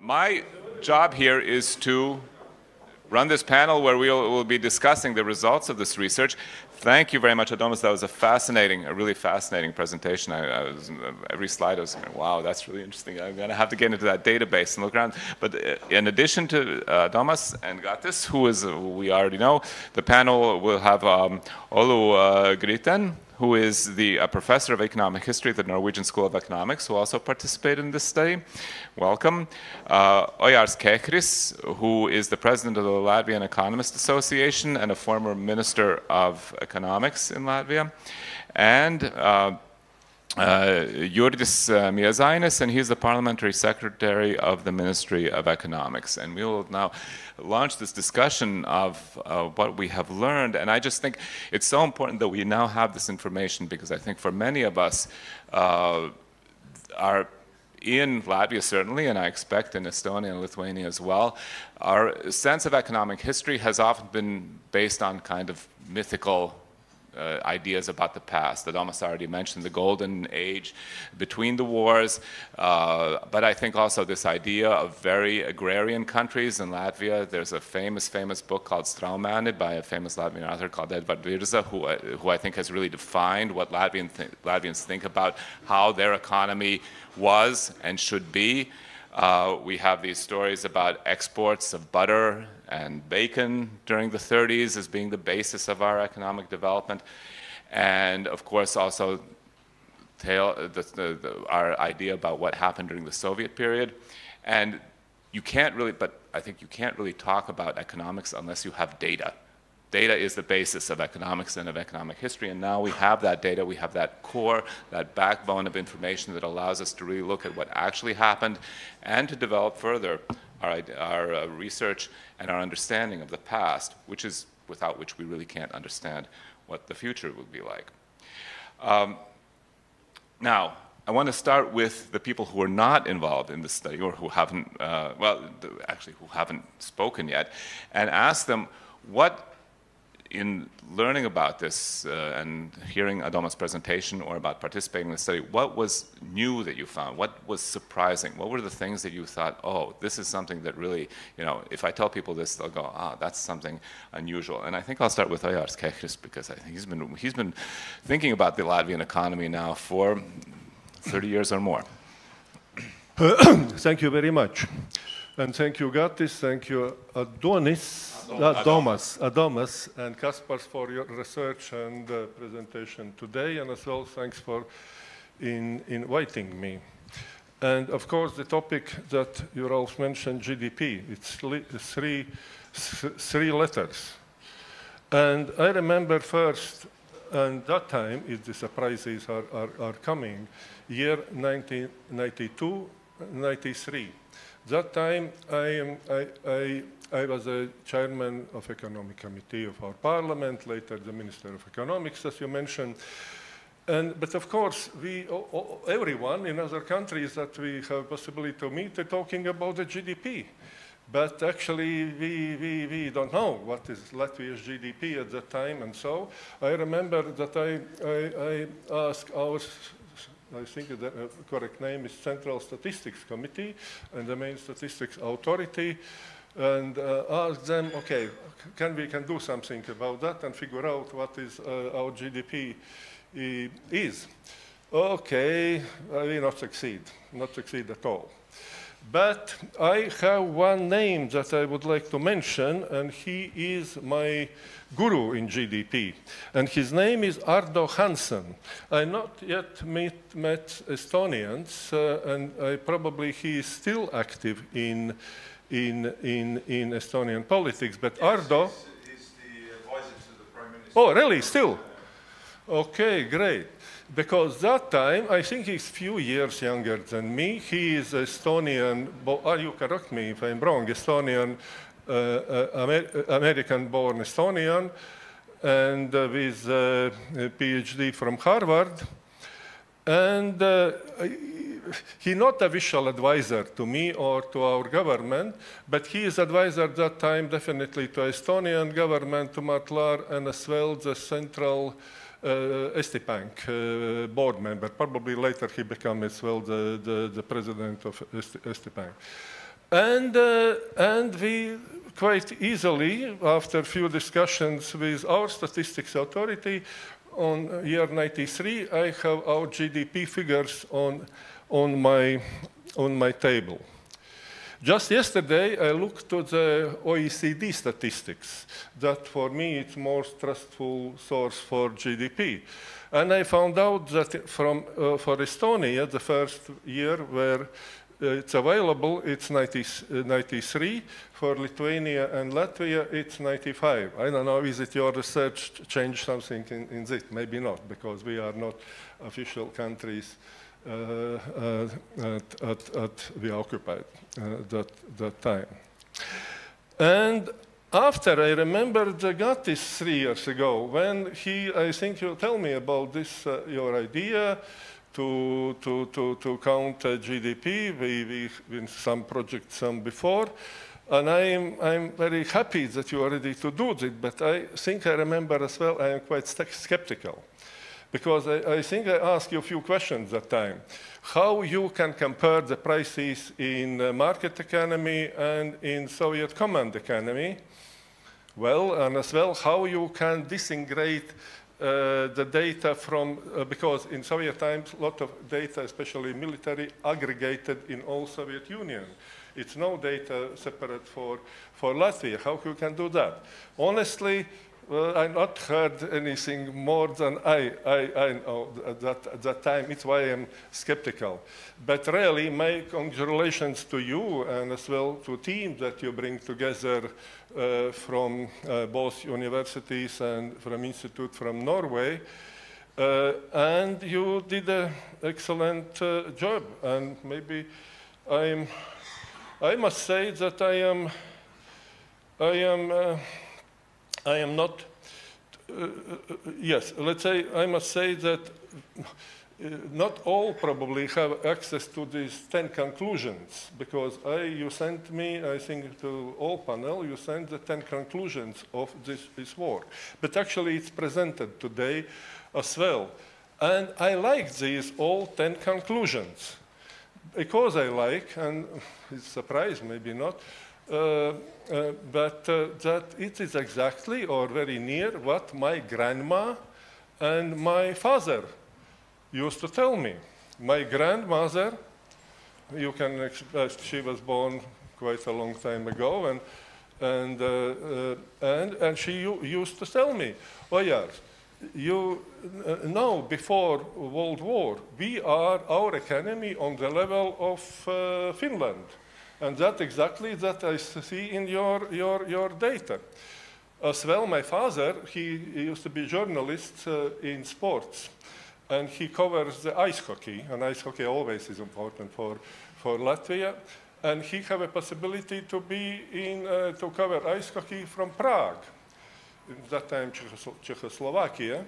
My job here is to run this panel where we'll be discussing the results of this research. Thank you very much, Adomas. That was a really fascinating presentation. Every slide I was going, wow, that's really interesting. I'm going to have to get into that database and look around. But in addition to Adomas and Gatis, who we already know, the panel will have Grytten, who is a professor of economic history at the Norwegian School of Economics, who also participated in this study. Welcome. Ojārs Kehris, who is the president of the Latvian Economists Association and a former minister of economics in Latvia. And Jurģis Miezainis, and he's the parliamentary secretary of the Ministry of Economics. And we will now launch this discussion of what we have learned. And I just think it's so important that we now have this information, because I think for many of us are in Latvia certainly, and I expect in Estonia and Lithuania as well, our sense of economic history has often been based on kind of mythical ideas about the past. Adomas already mentioned the golden age between the wars, but I think also this idea of very agrarian countries in Latvia. There's a famous book called Straumēni by a famous Latvian author called Edvards Virza, who I think has really defined what Latvians think about how their economy was and should be. We have these stories about exports of butter and bacon during the 30s as being the basis of our economic development. And of course also our idea about what happened during the Soviet period. And you can't really, but I think you can't really talk about economics unless you have data. Data is the basis of economics and of economic history, and now we have that data, we have that core, that backbone of information that allows us to really look at what actually happened and to develop further our research and our understanding of the past, without which we really can't understand what the future will be like. Now, I want to start with the people who are not involved in this study, or who haven't, who haven't spoken yet, and ask them what, in learning about this and hearing Adomas' presentation or about participating in the study, what was new that you found? What was surprising? What were the things that you thought, oh, this is something that really, if I tell people this, they'll go, ah, that's something unusual. And I think I'll start with Ojārs Kehris, because I think he's been thinking about the Latvian economy now for 30 years or more. Thank you very much. And thank you, Gatis, thank you, Adomas, and Kaspars for your research and presentation today, and as well, thanks for inviting me. And of course, the topic that you Rolf mentioned, GDP, it's three letters. And I remember first, and that time, if the surprises are coming, year 1992, 93. That time, I was a chairman of Economic Committee of our Parliament, later the Minister of Economics, as you mentioned. But of course, everyone in other countries that we have possibility to meet are talking about the GDP. But actually, we don't know what is Latvia's GDP at that time. And so I remember that I asked our, I think the correct name is Central Statistics Committee and the main statistics authority, and ask them, okay, can we do something about that and figure out what is our GDP is? Okay, we not succeed at all. But I have one name that I would like to mention, and he is my guru in GDP. And his name is Ardo Hansson. I not yet met Estonians, and probably he is still active in Estonian politics. But yes, Ardo... He's the advisor to the Prime Minister. Oh, really? Still? Okay, great. Because that time, I think he's a few years younger than me. He is Estonian, you correct me if I'm wrong, Estonian, American-born Estonian, and with a PhD from Harvard. And he's not official advisor to me or to our government, but he is advisor at that time definitely to Estonian government, to Matlar, and as well the central Eesti Bank board member. Probably later he became as well the president of Eesti Bank. And we quite easily, after a few discussions with our statistics authority, on year 93, I have our GDP figures on my table. Just yesterday, I looked to the OECD statistics. That, for me, it's more trustful source for GDP. And I found out that for Estonia, the first year where it's available, it's 93. For Lithuania and Latvia, it's 95. I don't know, is it your research changed something in this? Maybe not, because we are not official countries we occupied that time. And after, I remember the Gatis 3 years ago, when I think you tell me about this, your idea to count GDP. We in some projects, some before. And I'm very happy that you are ready to do it, but I think I remember as well, I am quite skeptical. Because I think I asked you a few questions that time. How you can compare the prices in market economy and in Soviet command economy? Well, and as well, how you can disintegrate the data from, because in Soviet times, a lot of data, especially military, aggregated in all Soviet Union. It's no data separate for Latvia. How you can do that? Honestly, I've not heard anything more than I know at that time. It's why I'm skeptical. But really, my congratulations to you and as well to team that you bring together from both universities and from Institute from Norway. And you did an excellent job. And maybe I must say that I am not, yes, let's say, I must say that not all probably have access to these 10 conclusions, because you sent me, I think, to all panel, you sent the 10 conclusions of this work. But actually it's presented today as well. And I like these all 10 conclusions, because I like, and it's a surprise, maybe not, but that it is exactly or very near what my grandma and my father used to tell me. My grandmother, you can expect, she was born quite a long time ago, and she used to tell me, Ojārs, you know, before World War, our economy on the level of Finland. And that exactly that I see in your data. As well, my father, he used to be a journalist in sports. And he covers the ice hockey. And ice hockey always is important for Latvia. And he have a possibility to be to cover ice hockey from Prague. At that time, Czechoslovakia.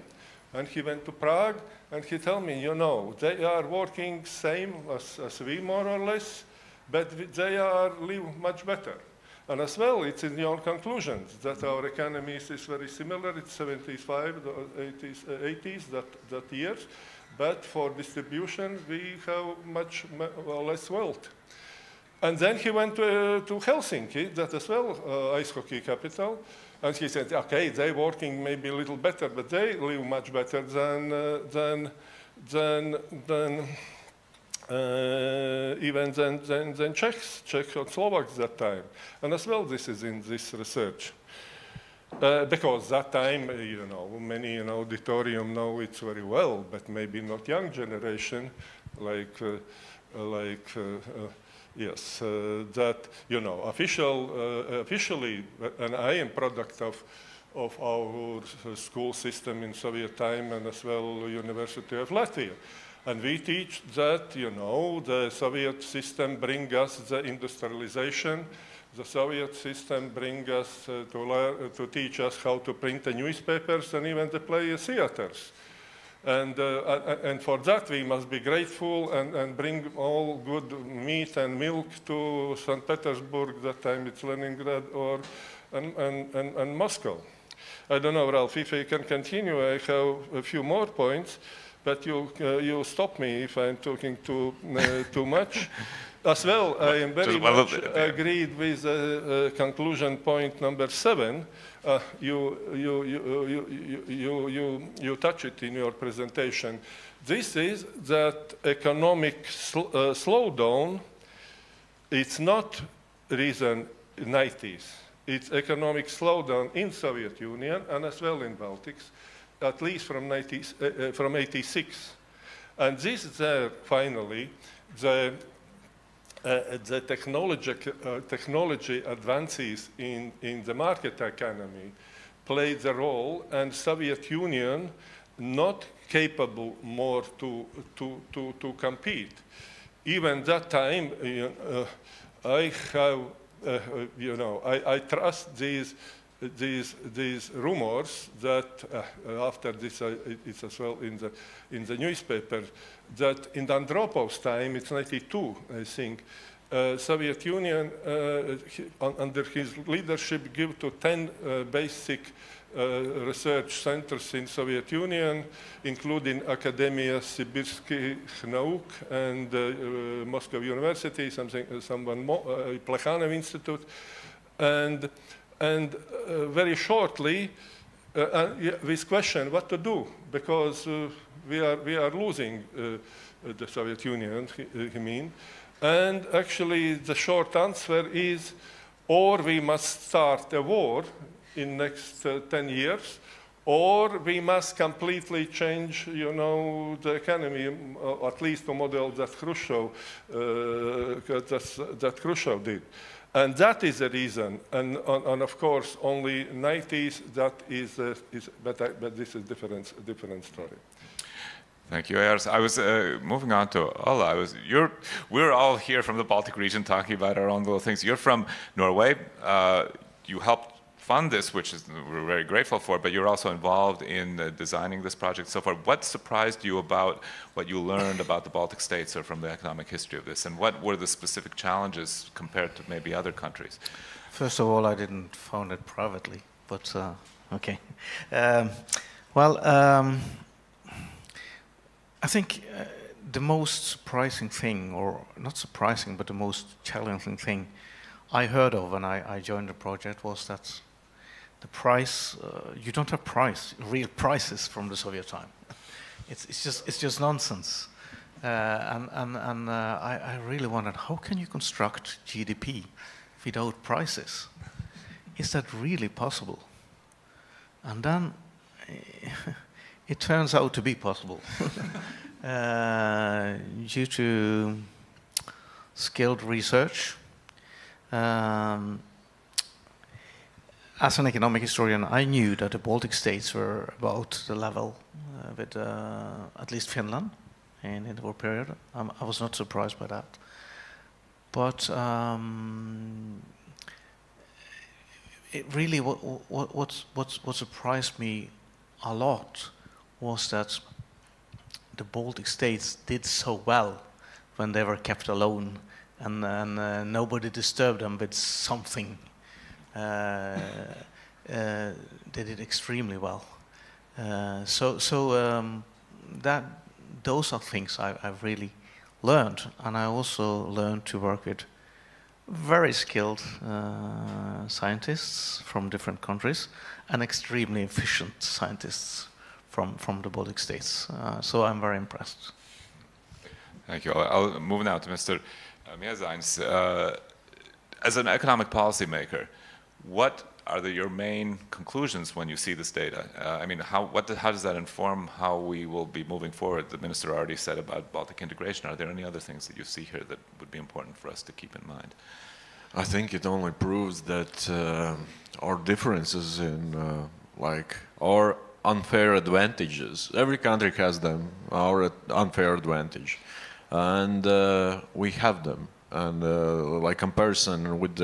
And he went to Prague, and he told me, you know, they are working same as we, more or less, but they live much better. And as well, it's in your conclusions that our economy is very similar. It's 75, 80s, that years. But for distribution, we have much less wealth. And then he went to Helsinki, that as well, ice hockey capital. And he said, okay, they're working maybe a little better, but they live much better even than Czechs and Slovaks that time. And as well, this is in this research. Because that time, you know, many in auditorium know it very well, but maybe not young generation, yes, that, you know, officially, and I am product of our school system in Soviet time and as well University of Latvia. And we teach that, you know, the Soviet system brings us the industrialization. The Soviet system brings us to teach us how to print the newspapers and even to play theaters. And for that we must be grateful and bring all good meat and milk to St. Petersburg, that time it's Leningrad, and Moscow. I don't know, Ralph, if I can continue, I have a few more points. but you stop me if I'm talking too much. As well, I am very much agreed with conclusion point number 7. You touch it in your presentation. This is that economic slowdown. It's not reason 90s. It's economic slowdown in Soviet Union and as well in Baltics, at least from 86. And this is finally the technology advances in the market economy played the role, and Soviet Union not capable more to compete. Even that time, I have, I trust these rumors that after this, it's as well in the newspaper, that in Andropov's time, it's 92, I think, Soviet Union, under his leadership, gave to 10 basic research centers in Soviet Union, including Akademia Sibirskih Nauk and Moscow University, someone more, Plekhanov Institute, and very shortly, this question what to do, because we are losing the Soviet Union, I mean. And actually the short answer is, or we must start a war in next 10 years, or we must completely change, the economy, at least the model that Khrushchev did. And that is the reason. And of course, only 90s, that is but this is different story. Thank you, Ojārs. I was moving on to Ola. We're all here from the Baltic region talking about our own little things. You're from Norway. You helped fund this, which we're very grateful for, but you're also involved in designing this project so far. What surprised you about what you learned about the Baltic states or from the economic history of this? And what were the specific challenges compared to maybe other countries? First of all, I didn't found it privately, but okay. I think the most surprising thing, or not surprising, but the most challenging thing I heard of when I joined the project was that the price, you don't have real prices from the Soviet time. It's just nonsense. I really wondered, how can you construct GDP without prices? Is that really possible? And then it turns out to be possible due to skilled research. As an economic historian, I knew that the Baltic states were about the level with at least Finland in the war period. I was not surprised by that. But it really, what surprised me a lot was that the Baltic states did so well when they were kept alone and nobody disturbed them with something. They did extremely well. Those are things I've really learned, and I also learned to work with very skilled scientists from different countries and extremely efficient scientists from the Baltic states. So I'm very impressed. Thank you. I'll move now to Mr. Miezainis. As an economic policymaker, what are your main conclusions when you see this data? I mean, how does that inform how we will be moving forward? The minister already said about Baltic integration. Are there any other things that you see here that would be important for us to keep in mind? I think it only proves that our differences in our unfair advantages, every country has them, our unfair advantage, and we have them. And like comparison with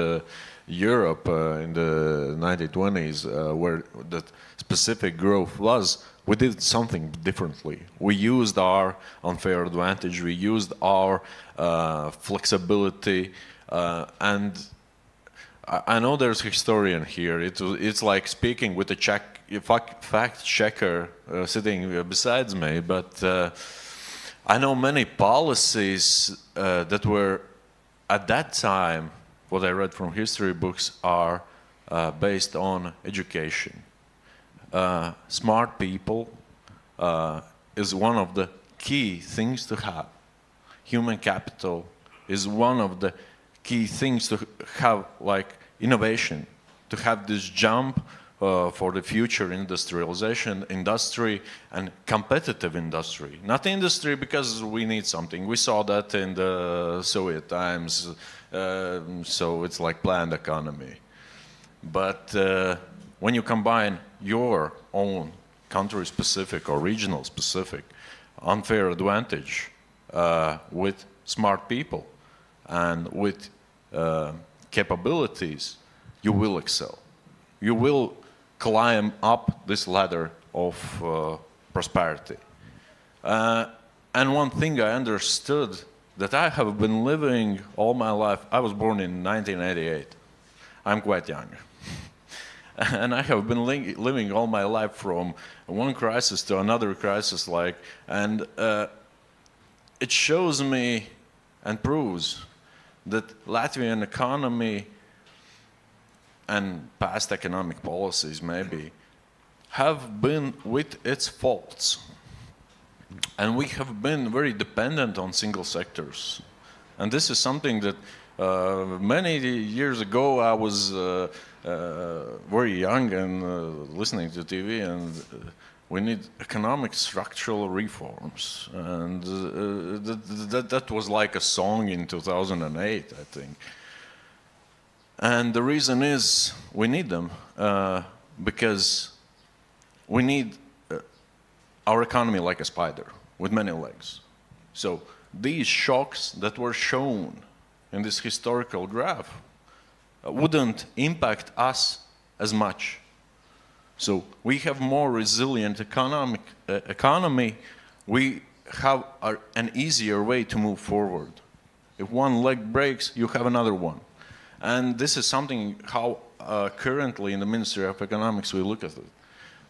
Europe in the 1920s, where the specific growth was, we did something differently. We used our unfair advantage, we used our flexibility, and I know there's a historian here. It's like speaking with a fact checker sitting besides me, but I know many policies that were at that time, what I read from history books, are based on education. Smart people is one of the key things to have. Human capital is one of the key things to have, like innovation, to have this jump for the future industrialization, industry, and competitive industry. Not industry because we need something. We saw that in the Soviet times, so it's like planned economy. But when you combine your own country-specific or regional-specific unfair advantage with smart people and with capabilities, you will excel. You will climb up this ladder of prosperity. And one thing I understood, that I have been living all my life. I was born in 1988. I'm quite young. And I have been living all my life from one crisis to another crisis, and it shows me and proves that Latvian economy and past economic policies maybe have been with its faults. And we have been very dependent on single sectors. And this is something that many years ago I was very young and listening to TV, and we need economic structural reforms. And that was like a song in 2008, I think. And the reason is we need them because we need our economy like a spider with many legs. So these shocks that were shown in this historical graph wouldn't impact us as much. So we have more resilient economy. We have an easier way to move forward. If one leg breaks, you have another one. And this is something how currently in the Ministry of Economics we look at it.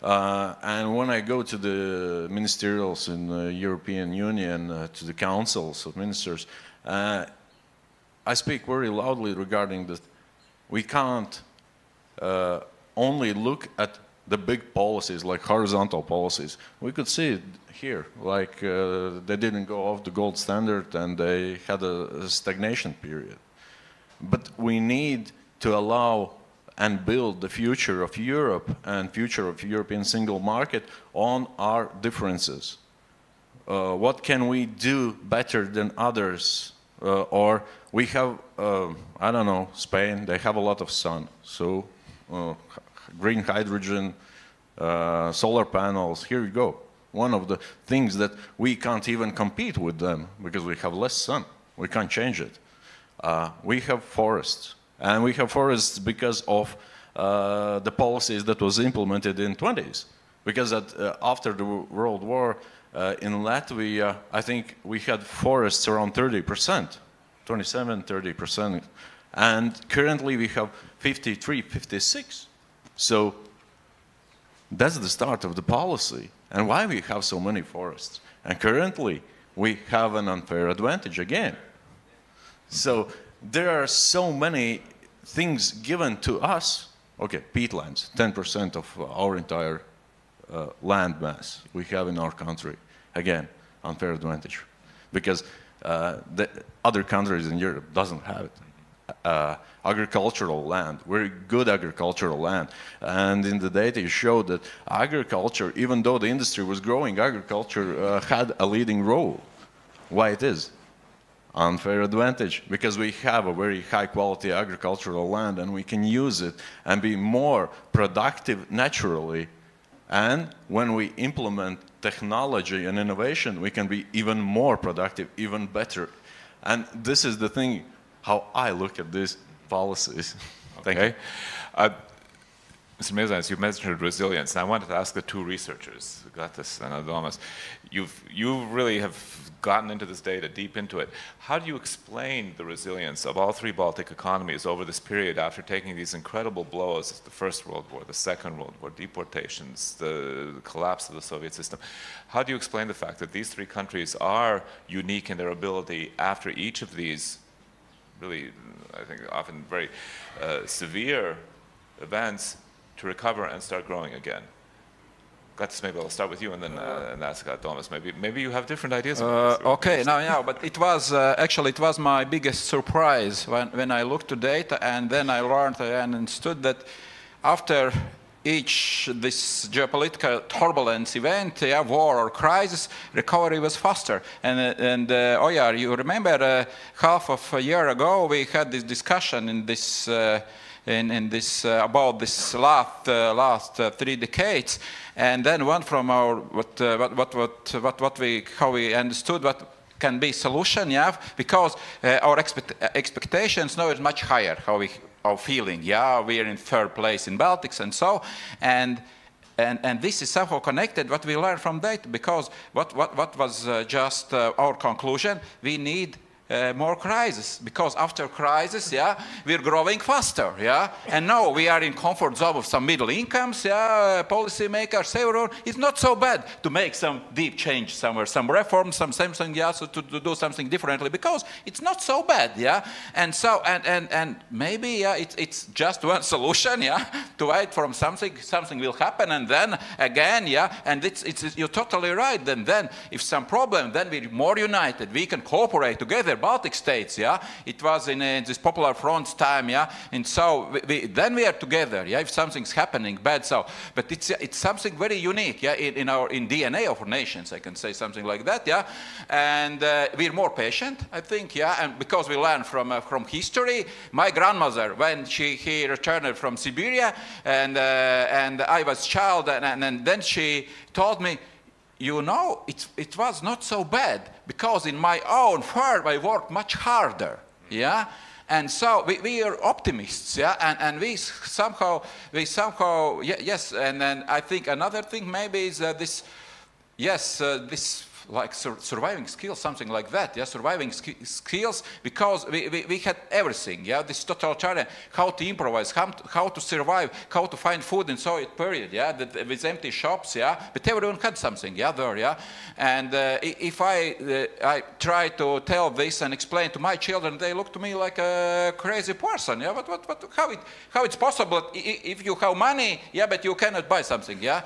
And when I go to the ministerials in the European Union, to the councils of ministers, I speak very loudly regarding that we can't only look at the big policies, like horizontal policies. We could see it here, like they didn't go off the gold standard and they had a stagnation period. But we need to allow and build the future of Europe and future of European single market on our differences. What can we do better than others? Or we have, I don't know, Spain, they have a lot of sun. So green hydrogen, solar panels, here you go. One of the things that we can't even compete with them because we have less sun. We can't change it. We have forests. And we have forests because of the policies that was implemented in the 20s. Because after the World War in Latvia, I think we had forests around 30%, 27, 30%. And currently we have 53, 56. So that's the start of the policy. And why we have so many forests. And currently we have an unfair advantage again. So there are so many things given to us. Okay, peatlands, 10% of our entire land mass we have in our country. Again, unfair advantage. Because the other countries in Europe doesn't have it. Agricultural land, very good agricultural land. And in the data it showed that agriculture, even though the industry was growing, agriculture had a leading role. Why it is? Unfair advantage, because we have a very high quality agricultural land and we can use it and be more productive naturally. And when we implement technology and innovation, we can be even more productive, even better. And this is the thing, how I look at these policies. Okay. Mr. Miezainis, you mentioned resilience, and I wanted to ask the two researchers, Gatis and Adomas. You really have gotten into this data, deep into it. How do you explain the resilience of all three Baltic economies over this period after taking these incredible blows, the First World War, the Second World War, deportations, the collapse of the Soviet system? How do you explain the fact that these three countries are unique in their ability after each of these really, I think, often very severe events to recover and start growing again? Gatis, maybe I'll start with you and then and ask Adomas. Maybe you have different ideas about this. Okay, now, yeah, but it was actually it was my biggest surprise when I looked to data, and then I learned and understood that after each this geopolitical turbulence event, yeah, war or crisis, recovery was faster. And Ojārs, you remember half of a year ago we had this discussion in this. About this last 3 decades, and then one from our how we understood what can be solution, yeah, because our expectations now is much higher. How we are feeling, yeah, we are in 3rd place in Baltics and so, and this is somehow connected what we learned from data, because what was just our conclusion, we need more crisis, because after crisis, yeah, we're growing faster, yeah, and now we are in comfort zone of some middle incomes, yeah, policymakers, everyone. It's not so bad to make some deep change somewhere, some reforms, something, yeah, so to do something differently, because it's not so bad, yeah, and so and maybe, yeah, it's just one solution, yeah, to wait from something will happen, and then again, yeah, and you're totally right. Then if some problem, then we're more united, we can cooperate together. Baltic States, yeah, it was in this Popular Front's time, yeah, and so then we are together, yeah, if something's happening bad, so, but it's something very unique, yeah, in DNA of our nations, I can say something like that, yeah, and we're more patient, I think, yeah, and because we learn from history. My grandmother, when he returned from Siberia, and I was child, and then she told me, you know, it was not so bad, because in my own farm I worked much harder, yeah, and so we are optimists, yeah, and we somehow, yes, and then I think another thing maybe is this, yes, this like surviving skills, something like that, yeah, surviving skills, because we had everything, yeah, this totalitarian, how to improvise, how to survive, how to find food in Soviet period, yeah, with empty shops, yeah, but everyone had something, yeah, there, yeah, and if I try to tell this and explain to my children, they look to me like a crazy person, yeah, but how it's possible if you have money, yeah, but you cannot buy something, yeah,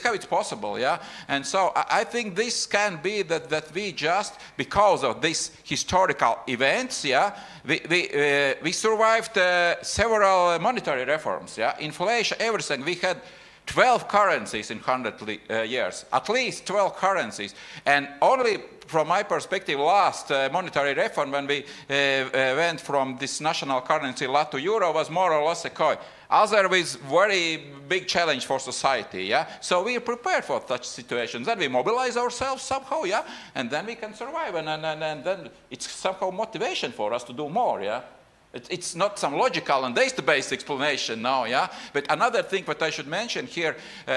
how it's possible, yeah, and so I think this can be that we just, because of these historical events, yeah, we survived several monetary reforms, yeah, inflation, everything. We had 12 currencies in 100 years, at least 12 currencies, and only from my perspective, last monetary reform, when we went from this national currency lat to euro, was more or less a coin. Other is very big challenge for society, yeah. So we are prepared for such situations. Then we mobilize ourselves somehow, yeah, and then we can survive, and then it's somehow motivation for us to do more, yeah. It's not some logical and data-based explanation now, yeah. But another thing that I should mention here,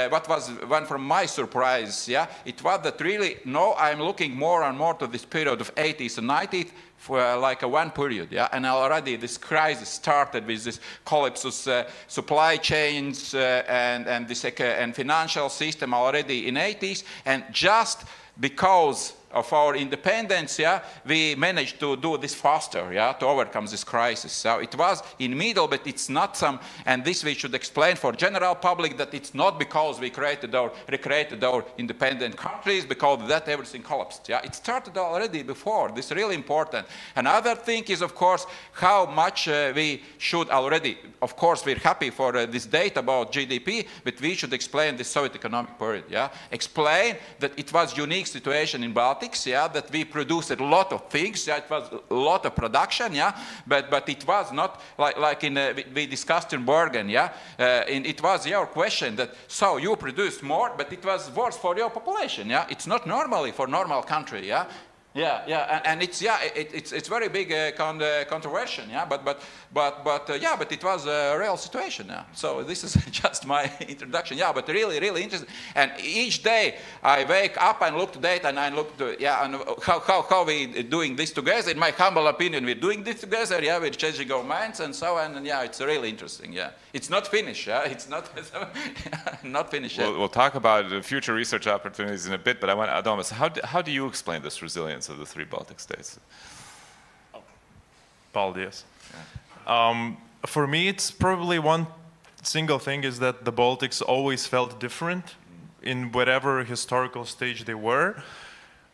what was one from my surprise, yeah, it was that really now I'm looking more and more to this period of 80s and 90s for like a one period, yeah, and already this crisis started with this collapse of supply chains and this and financial system already in 80s, and just because of our independence, yeah, we managed to do this faster, yeah, to overcome this crisis. So it was in middle, but it's not some, and this we should explain for general public, that it's not because we recreated our independent countries, because that everything collapsed, yeah. It started already before. This is really important. Another thing is, of course, how much we should already, of course, we're happy for this data about GDP, but we should explain the Soviet economic period, yeah. Explain that it was unique situation in Baltic, yeah, that we produced a lot of things, yeah, it was a lot of production, yeah, but it was not like in we discussed in Bergen, yeah, it was your question that, so you produced more, but it was worse for your population, yeah, it's not normally for normal country, yeah, Yeah, yeah, and it's it's very big controversial, yeah. But yeah, but it was a real situation, yeah. So this is just my introduction, yeah. But really interesting. And each day I wake up and look to data, and I look to and how we doing this together. In my humble opinion, we're doing this together, yeah. We're changing our minds and so on, and yeah, it's really interesting, yeah. It's not finished, yeah. It's not not finished yet. We'll talk about future research opportunities in a bit, but I want Adomas, how do you explain this resilience of the three Baltic states? Paldies. For me, it's probably one single thing is that the Baltics always felt different in whatever historical stage they were,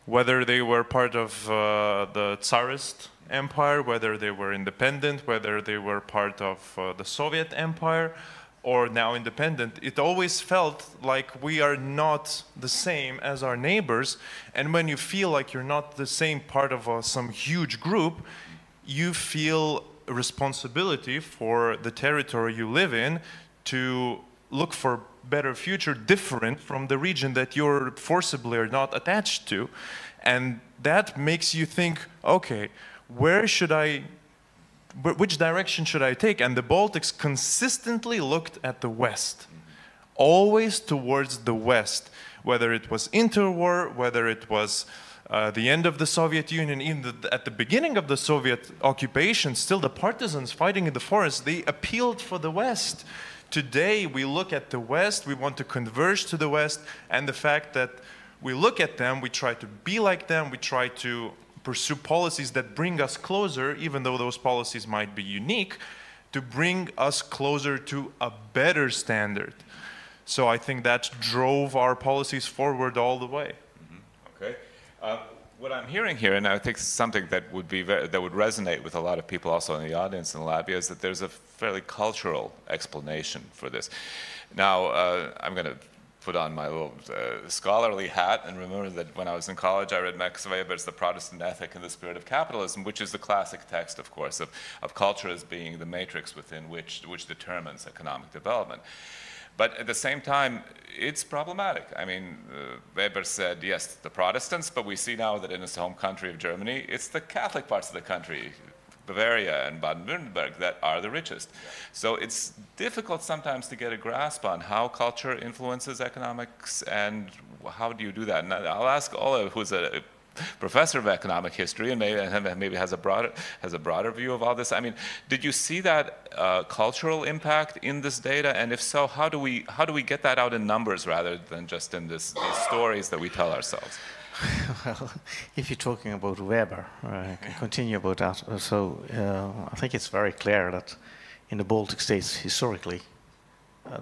whether they were part of the Tsarist Empire, whether they were independent, whether they were part of the Soviet Empire, or now independent. It always felt like we are not the same as our neighbors, and when you feel like you're not the same part of some huge group, you feel a responsibility for the territory you live in to look for better future different from the region that you're forcibly are not attached to. And that makes you think, okay, which direction should I take? And the Baltics consistently looked at the West, always towards the West, whether it was interwar, whether it was the end of the Soviet Union, even at the beginning of the Soviet occupation, still the partisans fighting in the forest, they appealed for the West. Today, we look at the West, we want to converge to the West, and the fact that we look at them, we try to be like them, we try to pursue policies that bring us closer, even though those policies might be unique, to bring us closer to a better standard. So I think that drove our policies forward all the way. Mm-hmm. Okay. What I'm hearing here, and I think something that would resonate with a lot of people also in the audience in Latvia, is that there's a fairly cultural explanation for this. Now, I'm going to put on my little scholarly hat and remember that when I was in college I read Max Weber's The Protestant Ethic and the Spirit of Capitalism, which is the classic text, of course, of culture as being the matrix within which determines economic development. But at the same time, it's problematic. I mean, Weber said, yes, the Protestants, but we see now that in his home country of Germany, it's the Catholic parts of the country, Bavaria and Baden-Württemberg, that are the richest. So it's difficult sometimes to get a grasp on how culture influences economics, and how do you do that? And I'll ask Ola, who's a professor of economic history and maybe has a broader view of all this. I mean, did you see that cultural impact in this data? And if so, how do we get that out in numbers rather than just in these stories that we tell ourselves? Well, if you're talking about Weber, I can continue about that. So I think it's very clear that in the Baltic states, historically,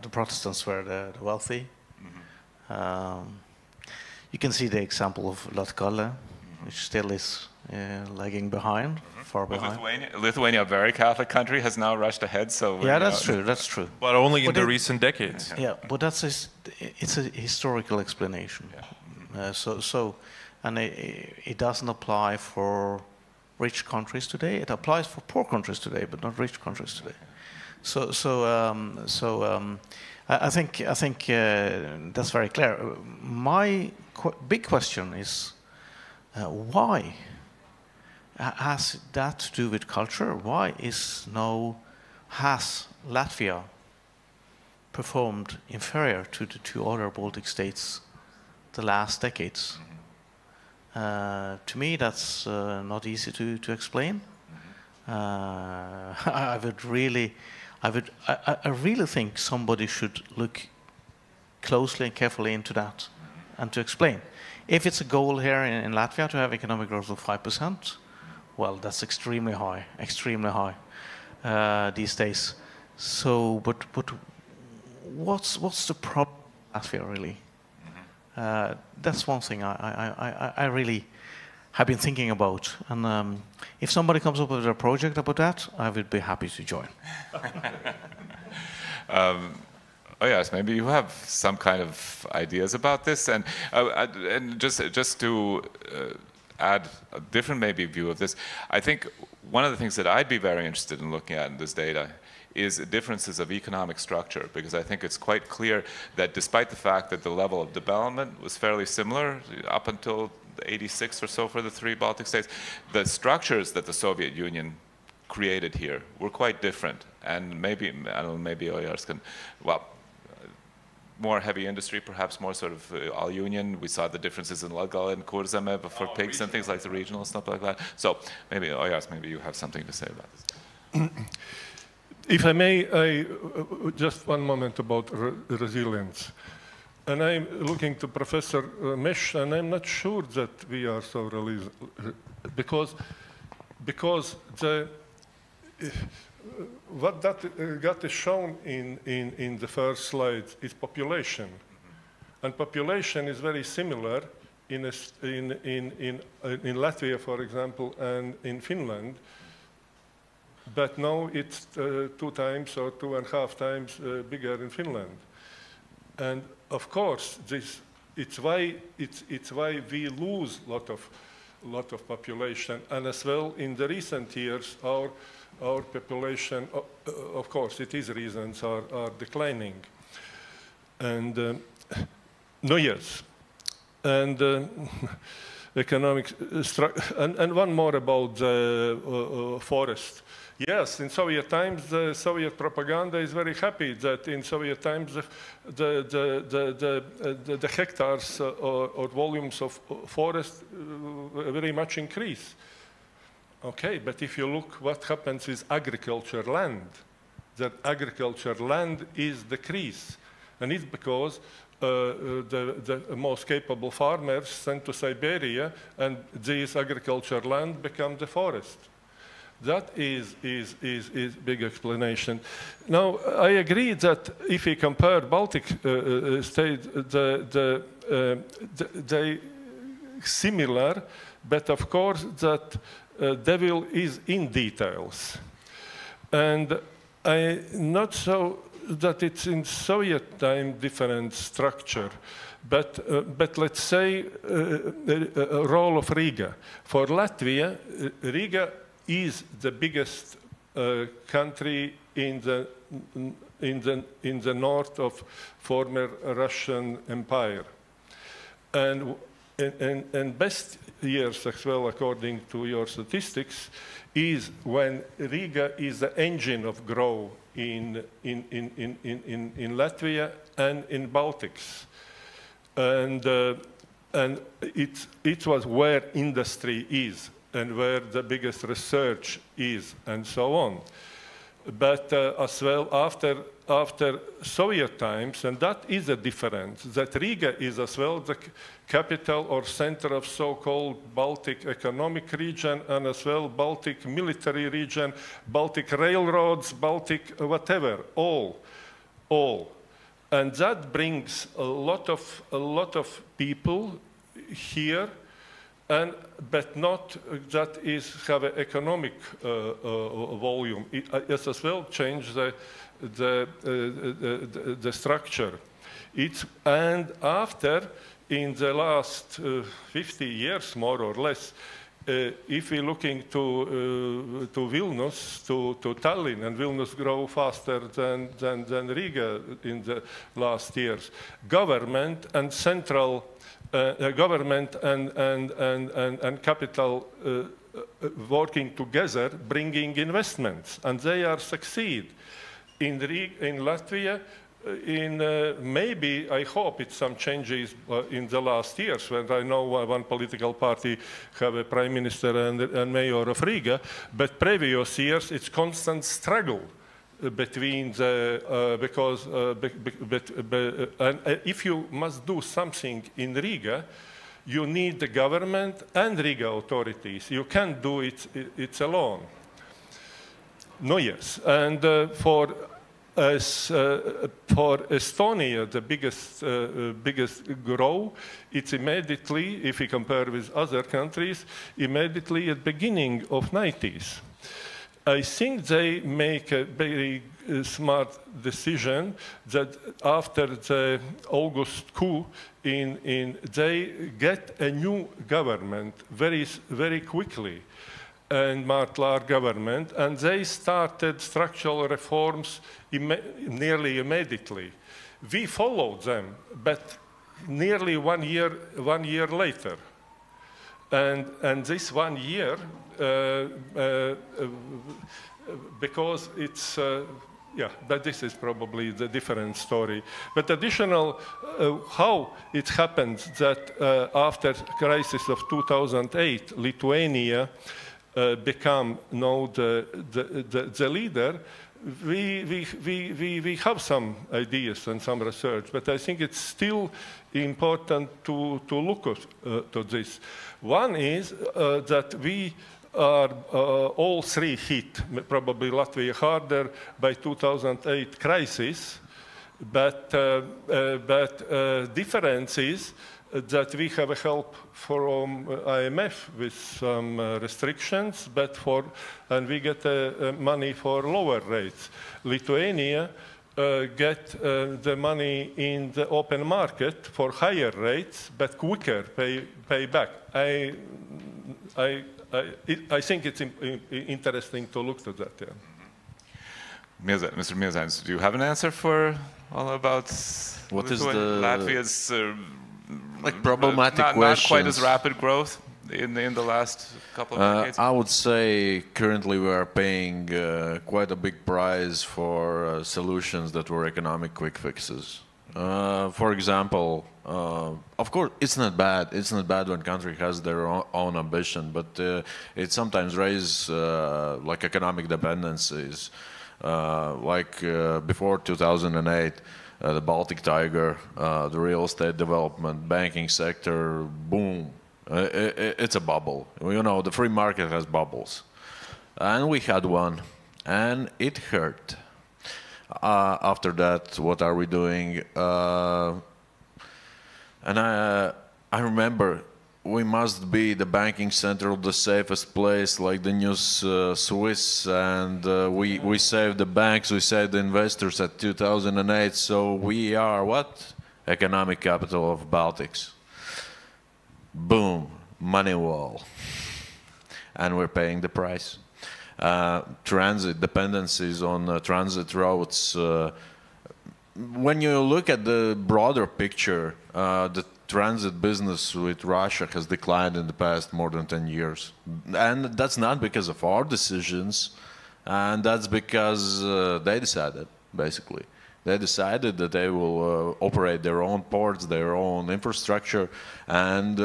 the Protestants were the wealthy. Mm-hmm. You can see the example of Latgalle, which still is lagging behind, far behind. Lithuania, a very Catholic country, has now rushed ahead. So yeah, that's true. That's true. But only in the recent decades. Yeah, but it's a historical explanation. Yeah. And it doesn't apply for rich countries today. It applies for poor countries today, but not rich countries today. I think that's very clear. My big question is why has that to do with culture? Why has Latvia performed inferior to the two other Baltic states the last decades? To me, that's not easy to explain. I really think somebody should look closely and carefully into that and to explain. If it's a goal here in Latvia to have economic growth of 5%, well, that's extremely high these days. So, but what's the problem in Latvia really? That's one thing I really have been thinking about, and if somebody comes up with a project about that, I would be happy to join. Yes, maybe you have some kind of ideas about this, and just to add a different maybe view of this, I think one of the things that I'd be very interested in looking at in this data is differences of economic structure, because I think it's quite clear that despite the fact that the level of development was fairly similar up until 86 or so for the 3 Baltic states. The structures that the Soviet Union created here were quite different, and maybe, I don't know, maybe Ojārs can, well, more heavy industry, perhaps more sort of all union. We saw the differences in Latgal and Vidzeme for pigs and things like the regional stuff like that. So maybe Ojārs, maybe you have something to say about this. If I may, just one moment about resilience. And I'm looking to Professor Mesh, and I'm not sure that we are so resilient, because what that got is shown in the first slide is population. And population is very similar in Latvia, for example, and in Finland. But now it's 2 times or 2.5 times bigger in Finland. And of course, it's why we lose lot of population. And as well, in the recent years, our population, of course, it is reasons are declining. And no, yes. And economic and one more about the forest. Yes, in Soviet times, the Soviet propaganda is very happy that in Soviet times the hectares or volumes of forest very much increase. Okay, but if you look what happens with agriculture land, that agriculture land is decrease. And it's because the most capable farmers sent to Siberia, and this agriculture land become the forest. That is big explanation. Now, I agree that if we compare Baltic states, they similar, but of course that devil is in details. And I not so that it's in Soviet time different structure, but let's say role of Riga. For Latvia, Riga is the biggest country in the north of former Russian Empire, and best years as well, according to your statistics, is when Riga is the engine of growth in Latvia and in Baltics, and it was where industry is, and where the biggest research is, and so on. But as well, after Soviet times, and that is a difference, that Riga is as well the capital or center of so-called Baltic economic region, and as well Baltic military region, Baltic railroads, Baltic whatever, all. And that brings a lot of people here, but not that is have an economic volume. It has as well changed the structure. And after, in the last 50 years, more or less, if we're looking to Vilnius, to Tallinn, and Vilnius grow faster than Riga in the last years, government and central government and capital working together, bringing investments, and they are succeed. In Latvia, maybe, I hope it's some changes in the last years, when I know one political party have a prime minister and mayor of Riga, but previous years it's constant struggle between the, if you must do something in Riga, you need the government and Riga authorities. You can't do it alone. No, yes. And for Estonia, the biggest growth, it's immediately, if we compare with other countries, immediately at the beginning of 90s. I think they make a very smart decision that after the August coup, they get a new government very quickly, and Martlar government, and they started structural reforms nearly immediately. We followed them, but nearly one year later. And this 1 year, because it's, yeah, but this is probably the different story. But additional, how it happened that after crisis of 2008, Lithuania become now the leader. We have some ideas and some research, but I think it's still important to look to this. One is that we are all three hit, probably Latvia harder by 2008 crisis, but difference is that we have a help from IMF with some restrictions, and we get money for lower rates. Lithuania get the money in the open market for higher rates, but quicker pay back. I think it's interesting to look to that. Yeah. Mr. Miezainis, do you have an answer for all about what is Latvia's like problematic not quite as questions? rapid growth in the last couple of decades? I would say currently we are paying quite a big price for solutions that were economic quick fixes. For example, of course, it's not bad. It's not bad when country has their own ambition, but it sometimes raises like economic dependencies. Like before 2008, the Baltic Tiger, the real estate development, banking sector, boom. It's a bubble. You know, the free market has bubbles. And we had one, and it hurt. After that, what are we doing? And I remember we must be the banking center of the safest place, like the new Swiss, and we saved the banks, we saved the investors at 2008, so we are what? Economic capital of Baltics. Boom, money wall. And we're paying the price. Transit dependencies on transit routes. When you look at the broader picture, the transit business with Russia has declined in the past more than 10 years. And that's not because of our decisions, and that's because they decided, basically. They decided that they will operate their own ports, their own infrastructure, and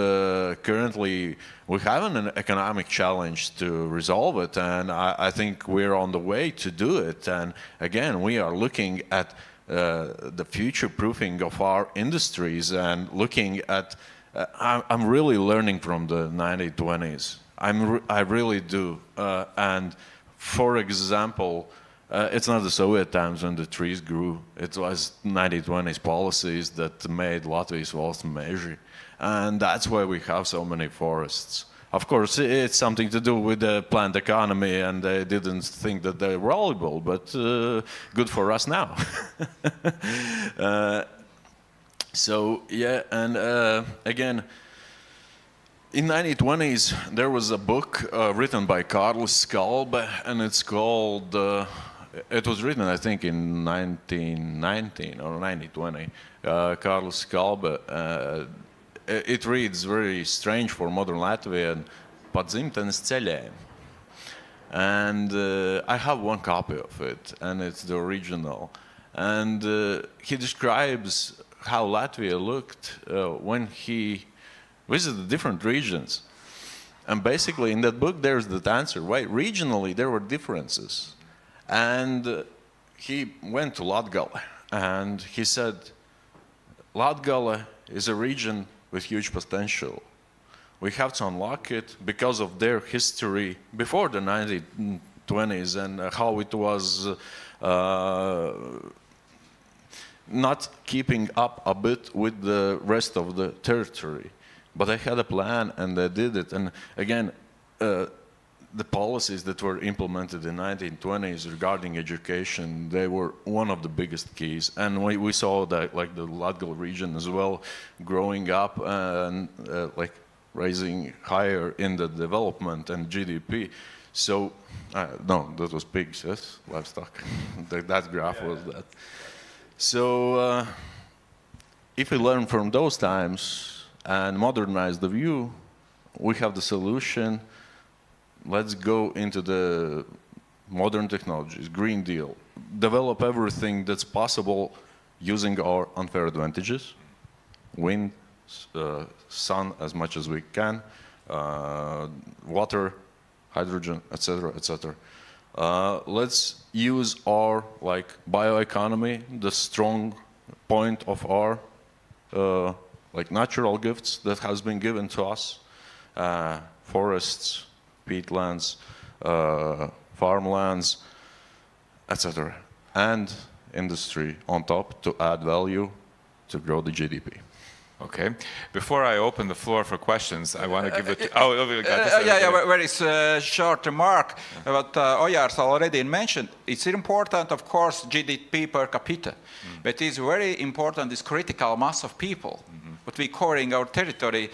currently we have an economic challenge to resolve it, and I think we're on the way to do it. And again, we are looking at the future-proofing of our industries and looking at, I'm really learning from the 1920s. I really do. And for example, it's not the Soviet times when the trees grew. It was 1920s policies that made Latvia's valsts meži. And that's why we have so many forests. Of course, it's something to do with the plant economy, and they didn't think that they're valuable, but good for us now. So, yeah, and again, in 1920s, there was a book written by Kārlis Skalbe, and it's called, it was written, I think, in 1919 or 1920. Kārlis Skalbe. It reads very strange for modern Latvian, "Pa dzimtenes ceļiem." And I have one copy of it, and it's the original. And he describes how Latvia looked when he visited different regions. And basically in that book there's that answer, why regionally there were differences. And he went to Latgale, and he said, Latgale is a region with huge potential. We have to unlock it because of their history before the 1920s and how it was not keeping up a bit with the rest of the territory. But they had a plan and they did it. And again, the policies that were implemented in the 1920s regarding education, they were one of the biggest keys. And we saw that, like the Latgale region as well, growing up and like raising higher in the development and GDP. So, no, that was pigs, yes, livestock. That graph was that. So, if we learn from those times and modernize the view, we have the solution. Let's go into the modern technologies, Green Deal, develop everything that's possible using our unfair advantages, wind, sun as much as we can, water, hydrogen, etc., etc. Let's use our bioeconomy, the strong point of our natural gifts that has been given to us, forests, peatlands, farmlands, etc., and industry on top to add value to grow the GDP. Okay. Before I open the floor for questions, I want to give it. Very short remark. What Ojārs already mentioned. It's important, of course, GDP per capita, but it's very important this critical mass of people. What we covering our territory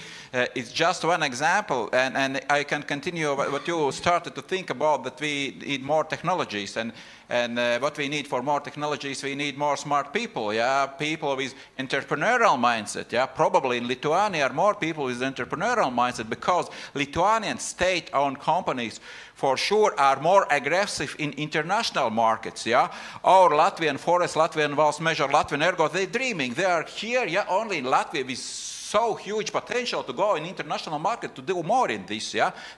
is just one example, and I can continue what you started to think about, that we need more technologies, and what we need for more technologies, we need more smart people, people with entrepreneurial mindset, Probably in Lithuania are more people with entrepreneurial mindset, because Lithuanian state-owned companies for sure are more aggressive in international markets, Our Latvian forest, Latvian Valsts measure, Latvian ergo, they're dreaming. They are here, only in Latvia with so huge potential to go in international market to do more in this,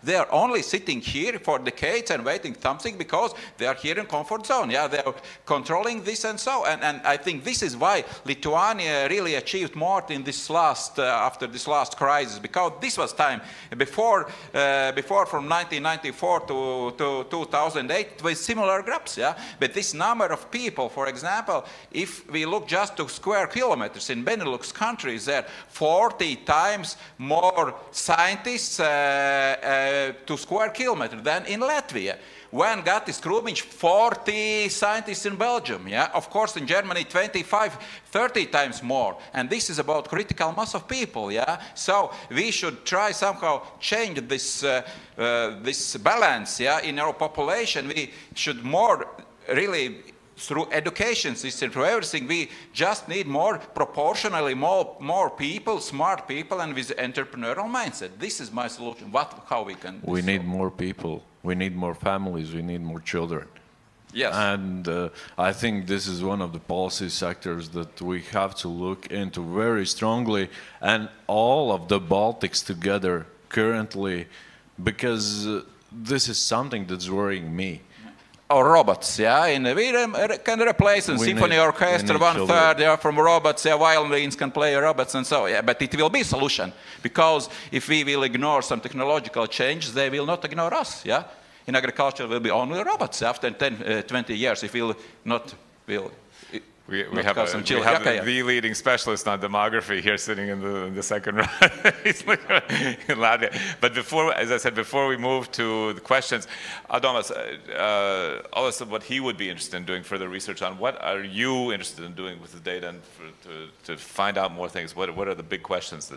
They are only sitting here for decades and waiting something because they are here in comfort zone, They are controlling this and so, and I think this is why Lithuania really achieved more in this after this last crisis, because this was time before from 1994 to 2008, it was similar graphs, But this number of people, for example, if we look just to square kilometers in Benelux countries, there 40 times more scientists to square kilometer than in Latvia. When Gatis Krūmiņš, 40 scientists in Belgium, Of course in Germany 25, 30 times more. And this is about critical mass of people, So we should try somehow change this, this balance, in our population. We should more really, through education system, through everything, we just need proportionally more people, smart people, and with entrepreneurial mindset. This is my solution. How we can? We need more people. We need more families. We need more children. Yes. And I think this is one of the policy sectors that we have to look into very strongly, and all of the Baltics together currently, because this is something that's worrying me. Or robots, and we can replace a symphony orchestra 1/3, from robots, violins can play robots and so, but it will be a solution, because if we will ignore some technological changes, they will not ignore us, In agriculture, will be only robots after 10, 20 years, if we'll not will. We have the leading specialist on demography here sitting in the second row in Latvia. But before, as I said, before we move to the questions, Adomas, also what he would be interested in doing further research on, what are you interested in doing with the data and to find out more things? What are the big questions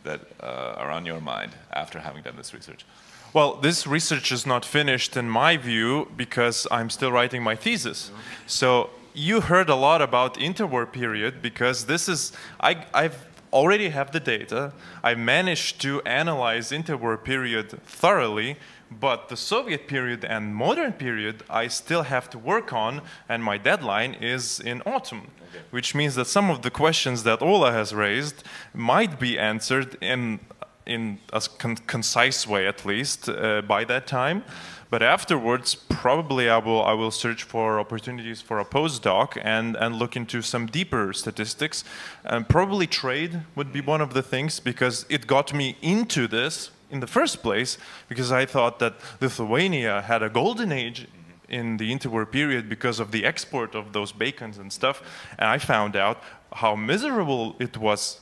that are on your mind after having done this research? Well, this research is not finished in my view because I'm still writing my thesis. So you heard a lot about interwar period, because this is, I've already have the data. I managed to analyze interwar period thoroughly, but the Soviet period and modern period I still have to work on, and my deadline is in autumn, which means that some of the questions that Ola has raised might be answered in a concise way, at least, by that time. But afterwards, probably I will search for opportunities for a postdoc and look into some deeper statistics. And probably trade would be one of the things, because it got me into this in the first place, because I thought that Lithuania had a golden age in the interwar period because of the export of those bacons and stuff. And I found out how miserable it was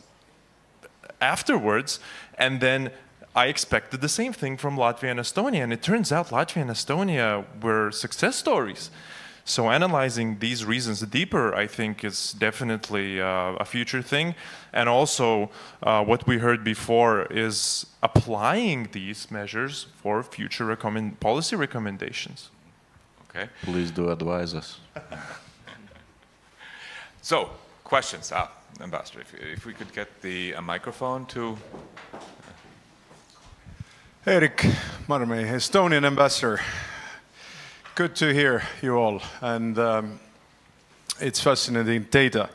afterwards. And then I expected the same thing from Latvia and Estonia, and it turns out Latvia and Estonia were success stories. So analyzing these reasons deeper, I think, is definitely a future thing. And also, what we heard before is applying these measures for future policy recommendations. Okay. Please do advise us. So, questions. Ambassador, if we could get a microphone to... Erik Marmei, Estonian ambassador. Good to hear you all, and it's fascinating data.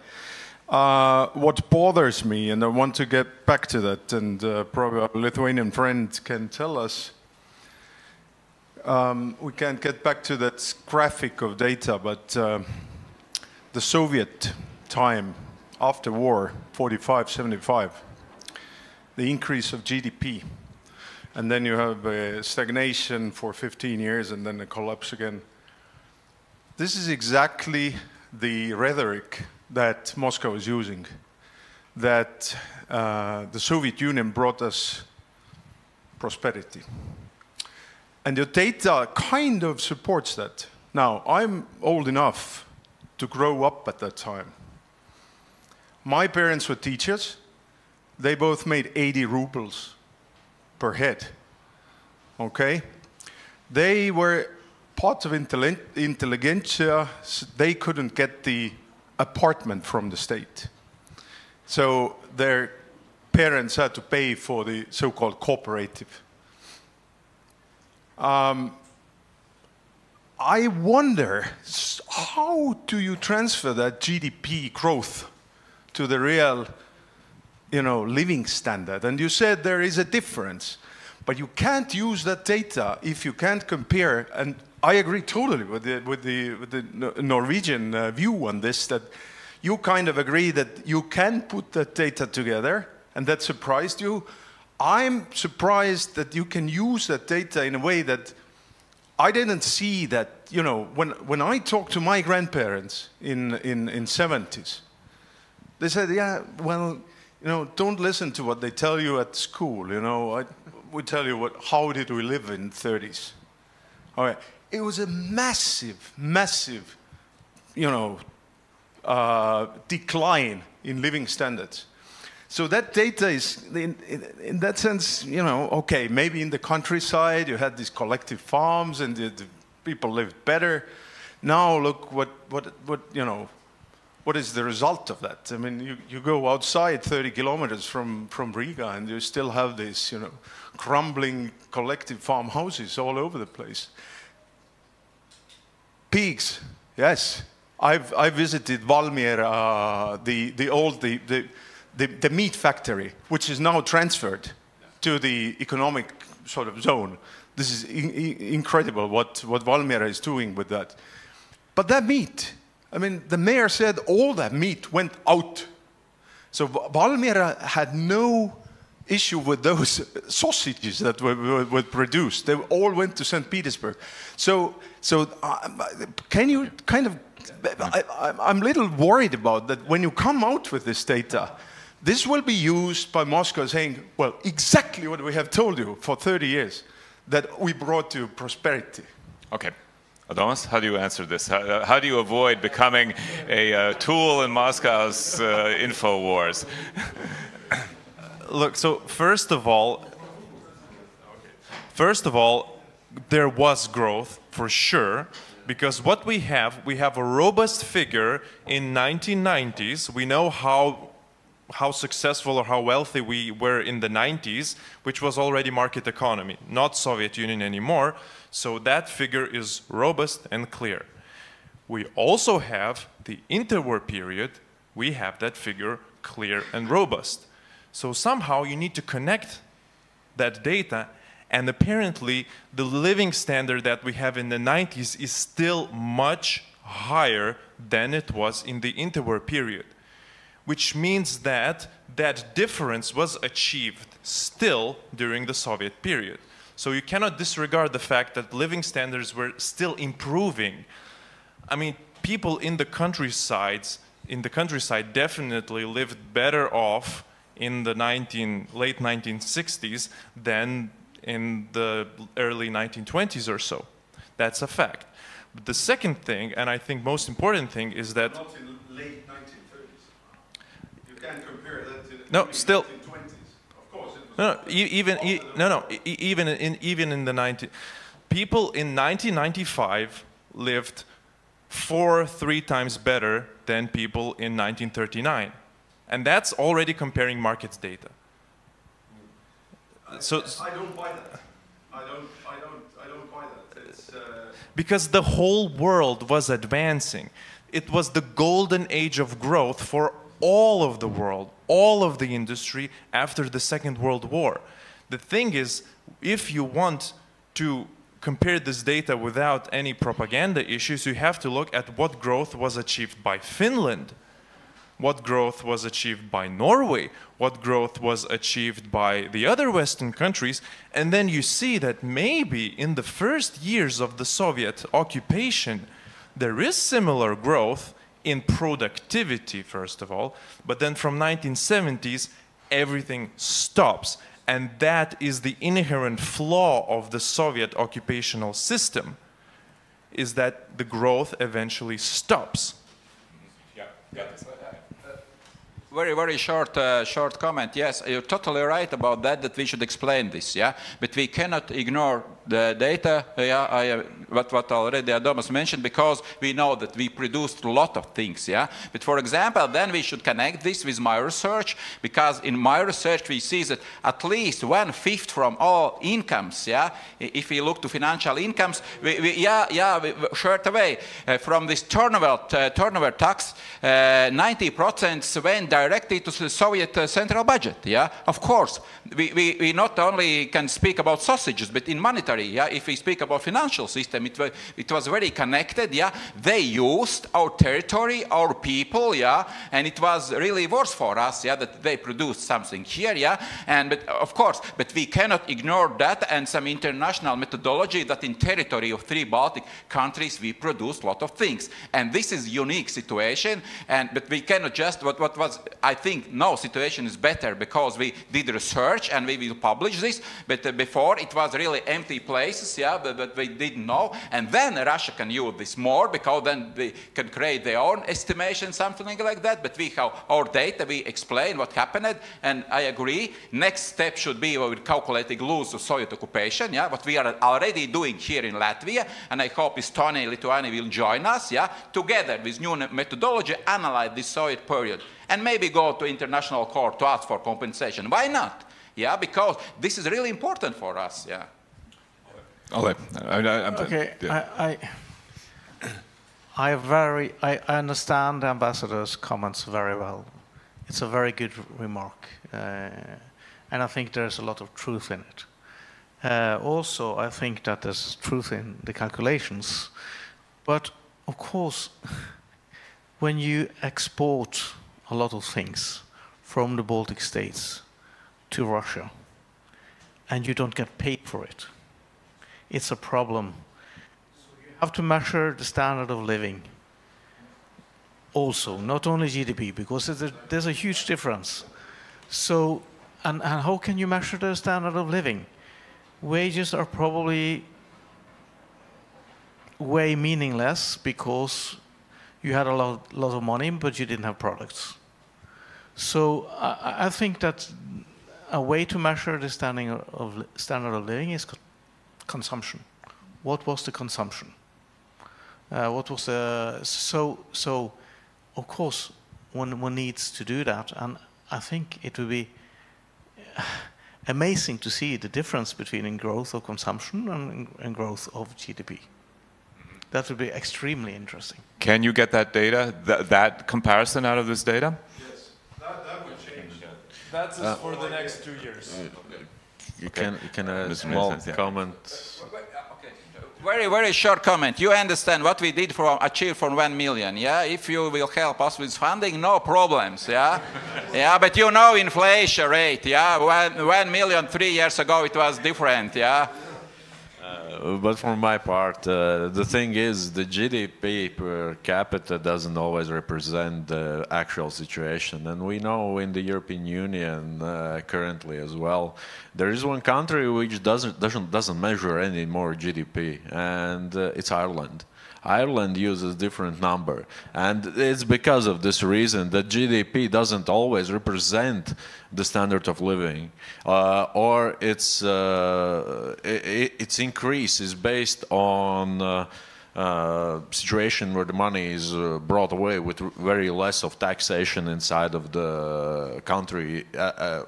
What bothers me, and I want to get back to that, and probably our Lithuanian friend can tell us, we can't get back to that graphic of data, but the Soviet time after war, 45, 75, the increase of GDP, and then you have a stagnation for 15 years and then a collapse again. This is exactly the rhetoric that Moscow is using, that the Soviet Union brought us prosperity. And your data kind of supports that. Now, I'm old enough to grow up at that time. My parents were teachers. They both made 80 rubles per head, okay? They were part of intelligentsia. They couldn't get the apartment from the state. So their parents had to pay for the so-called cooperative. I wonder, how do you transfer that GDP growth to the real, living standard? And you said there is a difference, but you can't use that data if you can't compare. And I agree totally with the Norwegian view on this, that you kind of agree that you can put that data together, and that surprised you. I'm surprised that you can use that data in a way that I didn't see that, when I talked to my grandparents in 70s, they said, yeah, well, don't listen to what they tell you at school, we tell you how did we live in 30s. All right. It was a massive, massive, decline in living standards. So that data is, in that sense, okay, maybe in the countryside you had these collective farms and the people lived better. Now look what is the result of that? I mean, you go outside 30 kilometers from Riga and you still have these, crumbling collective farmhouses all over the place. Pigs, yes. I visited Valmiera, the meat factory, which is now transferred to the economic sort of zone. This is incredible what Valmiera is doing with that. But that meat, I mean, the mayor said all that meat went out. So Valmiera had no issue with those sausages that were produced. They all went to St. Petersburg. So can you kind of, I'm a little worried about that when you come out with this data, this will be used by Moscow saying, well, exactly what we have told you for 30 years, that we brought you prosperity. Okay. Adomas, how do you answer this? How do you avoid becoming a tool in Moscow's info wars? Look, so first of all, there was growth for sure, because what we have a robust figure in 1990s. We know how successful or how wealthy we were in the 90s, which was already market economy, not Soviet Union anymore. So that figure is robust and clear. We also have the interwar period. We have that figure clear and robust. So somehow you need to connect that data, and apparently the living standard that we have in the 90s is still much higher than it was in the interwar period, which means that that difference was achieved still during the Soviet period. So you cannot disregard the fact that living standards were still improving. I mean, people in the countryside definitely lived better off in the late 1960s than in the early 1920s or so. That's a fact. But the second thing, and I think most important thing, is that not in the late 1930s. You can't compare that to the no, still 1920s. Of course, it was even in the 90s, people in 1995 lived 3 times better than people in 1939. And that's already comparing markets data. So I don't buy that. I don't buy that. It's, Because the whole world was advancing. It was the golden age of growth for all of the world, all of the industry after the Second World War. The thing is, if you want to compare this data without any propaganda issues, you have to look at what growth was achieved by Finland, what growth was achieved by Norway, what growth was achieved by the other Western countries, and then you see that maybe in the first years of the Soviet occupation, there is similar growth in productivity, first of all, but then from 1970s, everything stops. And that is the inherent flaw of the Soviet occupational system, is that the growth eventually stops. Very, very short comment. Yes, you're totally right about that, that we should explain this, yeah? But we cannot ignore the data, yeah, what already Adomas mentioned, because we know that we produced a lot of things, yeah? But for example, then we should connect this with my research, because in my research we see that at least 1/5 from all incomes, yeah? If we look to financial incomes, we short away from this turnover tax, 90% went directly to the Soviet central budget, yeah? Of course, we not only can speak about sausages, but in monetary, yeah? If we speak about financial system, it was very connected, yeah? They used our territory, our people, yeah? And it was really worse for us, yeah, that they produced something here, yeah? But of course, but we cannot ignore that and some international methodology that in territory of 3 Baltic countries we produced a lot of things. And this is unique situation, but we cannot just, what was, I think, no, situation is better because we did research and we will publish this, but before it was really empty places, yeah, but we didn't know. And then Russia can use this more because then they can create their own estimation, something like that. But we have our data, we explain what happened, and I agree. Next step should be with calculating loss of Soviet occupation, yeah, what we are already doing here in Latvia, and I hope Estonia and Lithuania will join us, yeah, together with new methodology, analyze this Soviet period, and maybe go to international court to ask for compensation. Why not? Yeah, because this is really important for us, yeah. Ole, okay, yeah. I understand the ambassador's comments very well. It's a very good remark, and I think there's a lot of truth in it. Also, I think that there's truth in the calculations, but of course, when you export a lot of things from the Baltic States to Russia, and you don't get paid for it, it's a problem. So you have to measure the standard of living also, not only GDP, because there's a huge difference. So, and how can you measure the standard of living? Wages are probably way meaningless because you had a lot of money, but you didn't have products. So I think that a way to measure the standard of living is consumption. What was the consumption? What was the so of course one needs to do that, and I think it would be amazing to see the difference between growth of consumption and growth of GDP. That would be extremely interesting. Can you get that data, that comparison out of this data? Yes, that would change. That's for the next 2 years. You can a small comment. Very, very short comment. You understand what we did achieve from 1 million, yeah? If you will help us with funding, no problems, yeah? Yeah, but you know inflation rate, yeah? 1 million 3 years ago, it was different, yeah? But for my part, the thing is, the GDP per capita doesn't always represent the actual situation. And we know in the European Union currently as well, there is one country which doesn't measure any more GDP, and it's Ireland. Ireland uses different number, and it's because of this reason that GDP doesn't always represent the standard of living, or its increase is based on situation where the money is brought away with very less of taxation inside of the country,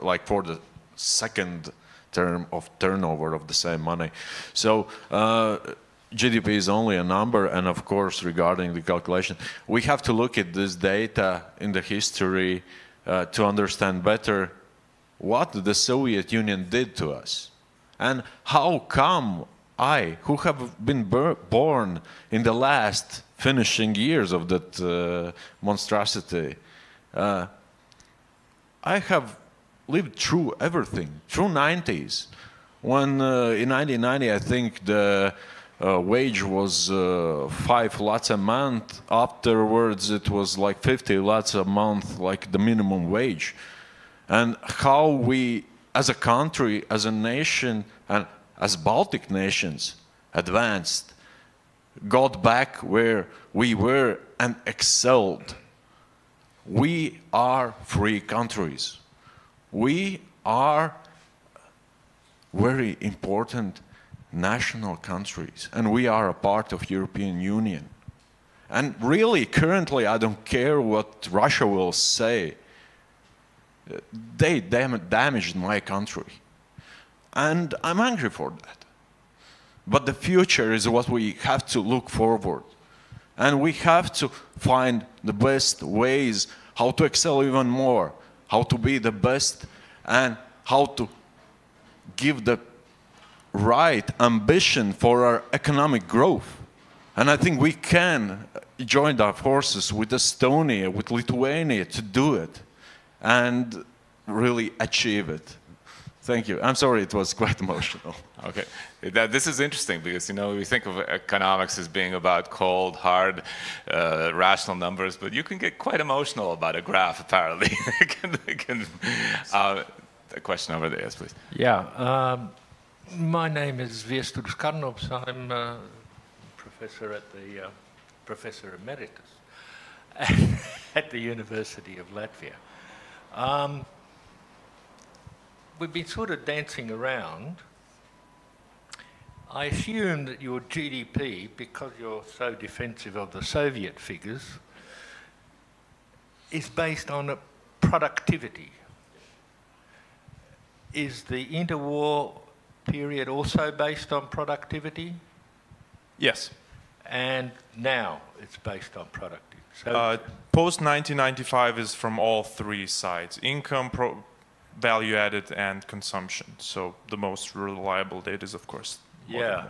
like for the second term of turnover of the same money. So GDP is only a number, and of course, regarding the calculation, we have to look at this data in the history to understand better what the Soviet Union did to us, and how come I, who have been born in the last finishing years of that monstrosity, I have lived through everything, through 90s. When in 1990, I think the wage was 5 lats a month. Afterwards, it was like 50 lats a month, like the minimum wage. And how we, as a country, as a nation, and as Baltic nations, advanced, got back where we were and excelled. We are free countries. We are very important national countries, and we are a part of European Union. And really, currently, I don't care what Russia will say. They damaged my country. And I'm angry for that. But the future is what we have to look forward. And we have to find the best ways how to excel even more, how to be the best, and how to give the right ambition for our economic growth. And I think we can join our forces with Estonia, with Lithuania to do it and really achieve it. Thank you. I'm sorry, it was quite emotional. Okay. This is interesting because, you know, we think of economics as being about cold, hard, rational numbers, but you can get quite emotional about a graph, apparently. A question over there, yes, please. Yeah. My name is Viktors Karnovs. I'm a professor at the Professor Emeritus at the University of Latvia. We've been sort of dancing around. I assume that your GDP, because you're so defensive of the Soviet figures, is based on productivity. Is the interwar period also based on productivity? Yes. And now it's based on productivity. So post-1995 is from all three sides: income, value added, and consumption. So the most reliable data is, of course, yeah.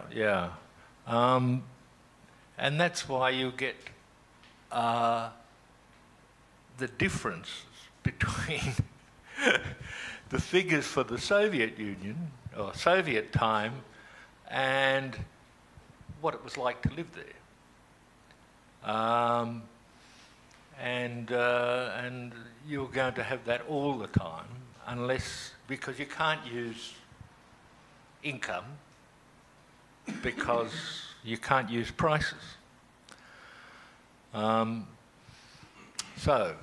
And that's why you get the difference between the figures for the Soviet Union, or Soviet time, and what it was like to live there. And you're going to have that all the time, unless, because you can't use income, because you can't use prices. So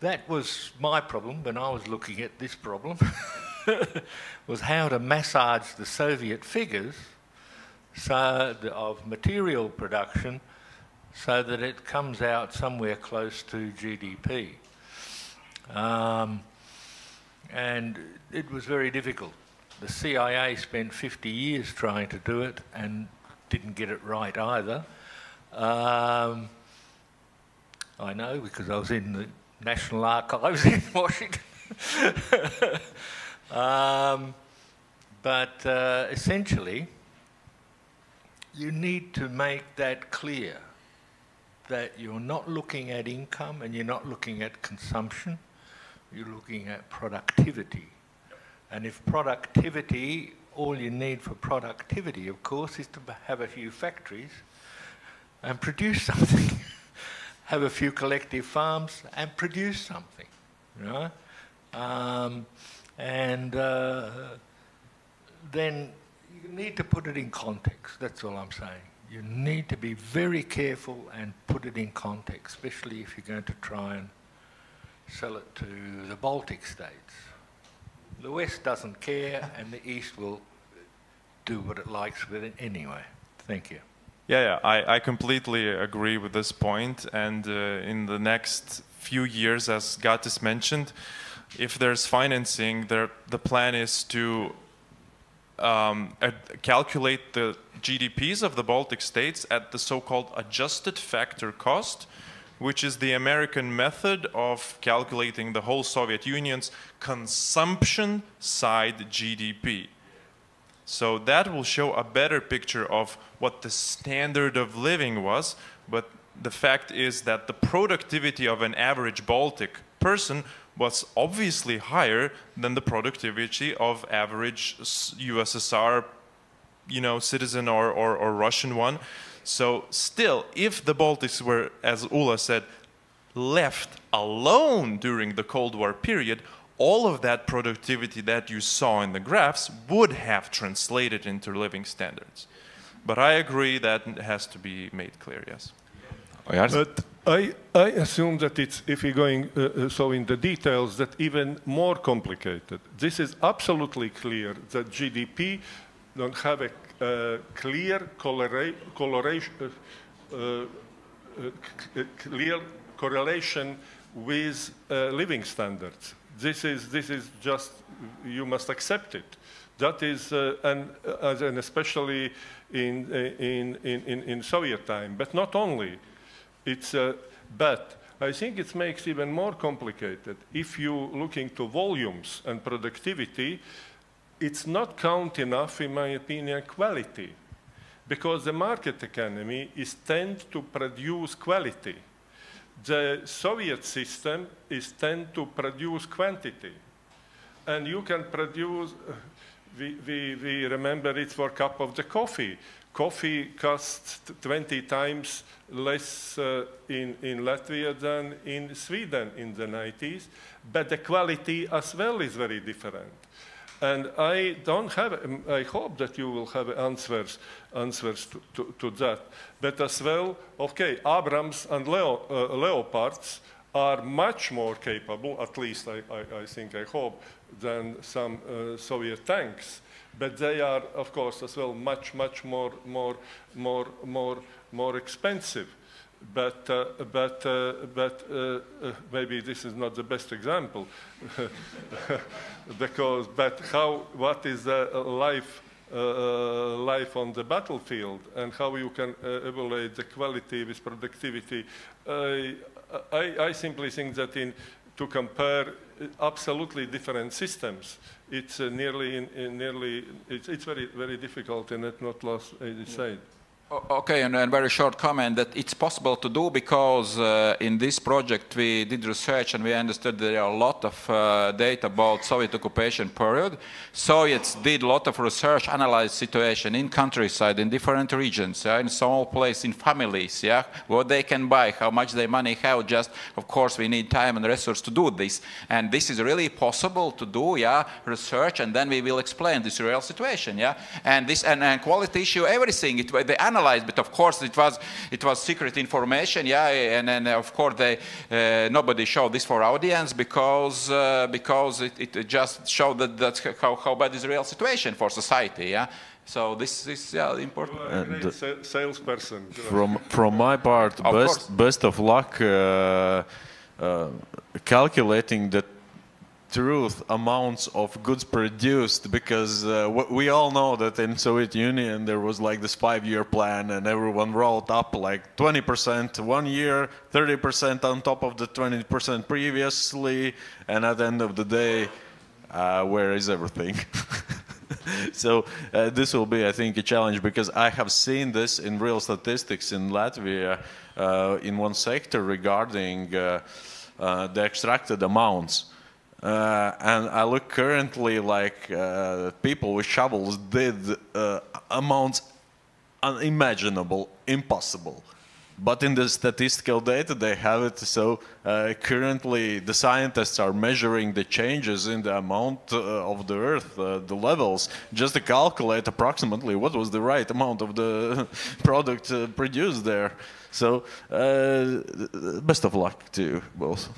that was my problem when I was looking at this problem, was how to massage the Soviet figures of material production so that it comes out somewhere close to GDP. And it was very difficult. The CIA spent 50 years trying to do it and didn't get it right either. I know, because I was in the National Archives in Washington. But essentially, you need to make that clear, that you're not looking at income and you're not looking at consumption, you're looking at productivity. And if productivity, all you need for productivity, of course, is to have a few factories and produce something. Have a few collective farms and produce something, you know? Then you need to put it in context, that's all I'm saying. You need to be very careful and put it in context, especially if you're going to try and sell it to the Baltic States. The West doesn't care, and the East will do what it likes with it anyway. Thank you. Yeah, I completely agree with this point. And in the next few years, as Gatis mentioned, if there's financing, the plan is to calculate the GDPs of the Baltic states at the so-called adjusted factor cost, which is the American method of calculating the whole Soviet Union's consumption side GDP. So that will show a better picture of what the standard of living was, but the fact is that the productivity of an average Baltic person was obviously higher than the productivity of average USSR, citizen or Russian one. So still, if the Baltics were, as Ulla said, left alone during the Cold War period, all of that productivity that you saw in the graphs would have translated into living standards. But I agree that it has to be made clear, yes. Ojārs? But I assume that it's, if we're going so in the details, that even more complicated. This is absolutely clear that GDP don't have a clear correlation with living standards. This is just, you must accept it. That is, and especially in Soviet time, but not only. It's, but I think it makes even more complicated. If you look into volumes and productivity, it's not count enough, in my opinion, quality, because the market economy is tend to produce quality. The Soviet system is tend to produce quantity. And you can produce, we remember it for a cup of the coffee. Coffee costs 20 times less in Latvia than in Sweden in the 90s, but the quality as well is very different. And I don't have, I hope that you will have answers to that. But as well, okay, Abrams and Leopards are much more capable, at least I think, I hope, than some Soviet tanks. But they are, of course, as well, much more expensive. But maybe this is not the best example, because what is the life on the battlefield, and how you can evaluate the quality with productivity? I simply think that to compare absolutely different systems, it's it's very difficult, and it's not lost aside. Okay, and a very short comment that it's possible to do because in this project we did research and we understood there are a lot of data about Soviet occupation period. Soviets did a lot of research, analyzed situation in countryside, in different regions, in small place, in families, what they can buy, how much their money have. Just, of course, we need time and resource to do this. And this is really possible to do, research, and then we will explain this real situation, And this and quality issue, everything, they analyzed, but of course it was secret information, and then of course nobody showed this for audience because it just showed that that's how bad is the real situation for society, So this is important. You are a great salesperson. From my part, best of luck calculating the truth amounts of goods produced, because we all know that in Soviet Union there was like this 5-year plan, and everyone wrote up like 20% 1 year, 30% on top of the 20% previously, and at the end of the day, where is everything? So this will be, I think, a challenge, because I have seen this in real statistics in Latvia in one sector regarding the extracted amounts. And I look currently like people with shovels did amounts unimaginable, impossible. But in the statistical data they have it, so currently the scientists are measuring the changes in the amount of the earth, the levels, just to calculate approximately what was the right amount of the product produced there. So best of luck to you both.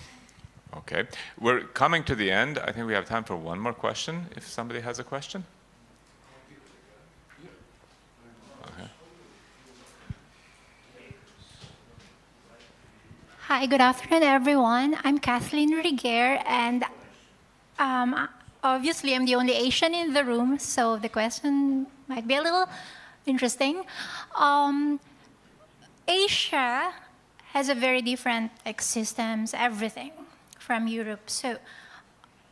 Okay, we're coming to the end. I think we have time for one more question, if somebody has a question. Okay. Hi, good afternoon, everyone. I'm Kathleen Riger, and Obviously, I'm the only Asian in the room, so the question might be a little interesting. Asia has a very different systems, everything from Europe. So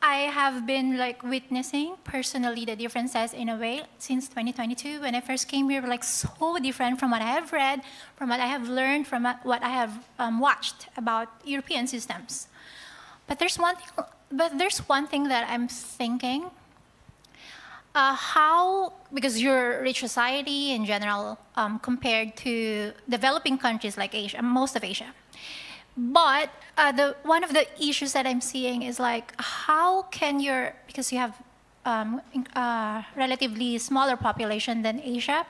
I have been witnessing personally the differences in a way since 2022. When I first came here, so different from what I have read, from what I have learned, from what I have watched about European systems. But there's one thing that I'm thinking. How, because you're a rich society in general compared to developing countries like Asia, most of Asia. But one of the issues that I'm seeing is how can because you have relatively smaller population than Asia,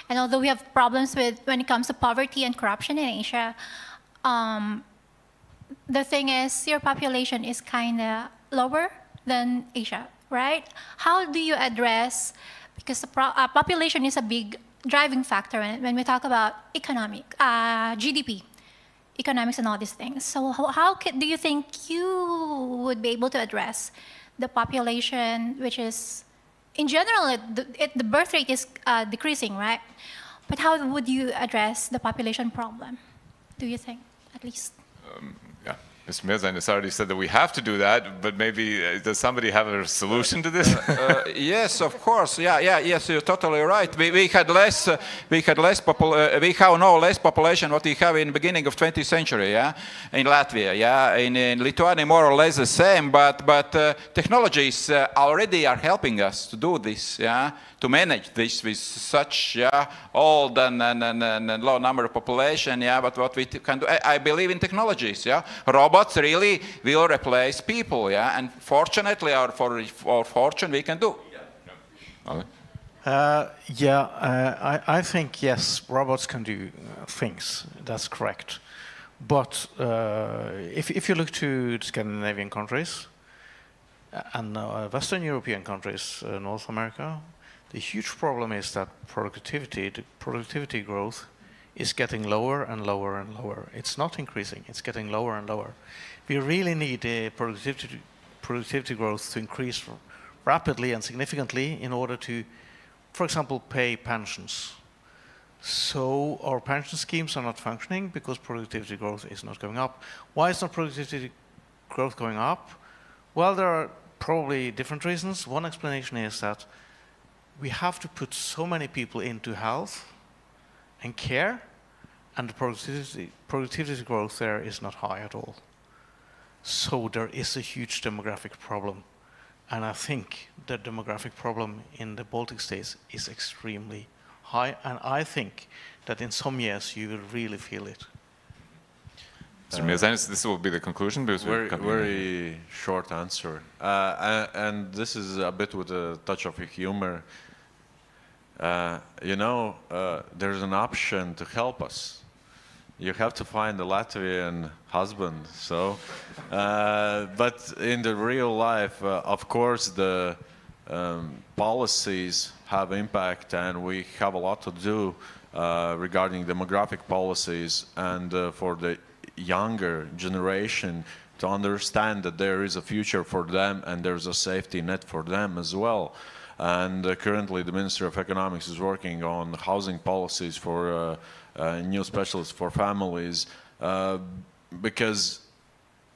and although we have problems when it comes to poverty and corruption in Asia, the thing is your population is kind of lower than Asia, right? How do you address, because the population is a big driving factor when we talk about GDP, economics and all these things. So do you think you would be able to address the population, which is, in general, the birth rate is decreasing, right? But how would you address the population problem, do you think, at least? Yeah, Mr. Miezainis already said that we have to do that, but maybe does somebody have a solution to this? Yes, of course. Yes, you're totally right. We have now less population what we have in the beginning of 20th century. Yeah, in Latvia. Yeah, in Lithuania more or less the same. But technologies already are helping us to do this. Yeah, to manage this with such old and low number of population. Yeah, but what we can do, I believe in technologies. Yeah, robots really will replace people. Yeah, and fortunately, or for fortune, we can do. I think yes, robots can do things. That's correct. But if you look to Scandinavian countries and Western European countries, North America, the huge problem is that the productivity growth is getting lower and lower and lower. It's not increasing, it's getting lower and lower. We really need productivity growth to increase rapidly and significantly in order to, for example, pay pensions. So our pension schemes are not functioning because productivity growth is not going up. Why is not productivity growth going up? Well, there are probably different reasons. One explanation is that we have to put so many people into health and care, and the productivity growth there is not high at all. So there is a huge demographic problem. And I think the demographic problem in the Baltic States is extremely high, and I think that in some years you will really feel it. Mr. Miezainis, this will be the conclusion. Very short answer. And this is a bit with a touch of humor. There's an option to help us. You have to find a Latvian husband. So, but in the real life, of course, the policies have impact, and we have a lot to do regarding demographic policies, and for the younger generation to understand that there is a future for them and there's a safety net for them as well. And currently the Ministry of Economics is working on housing policies for new specialists for families, because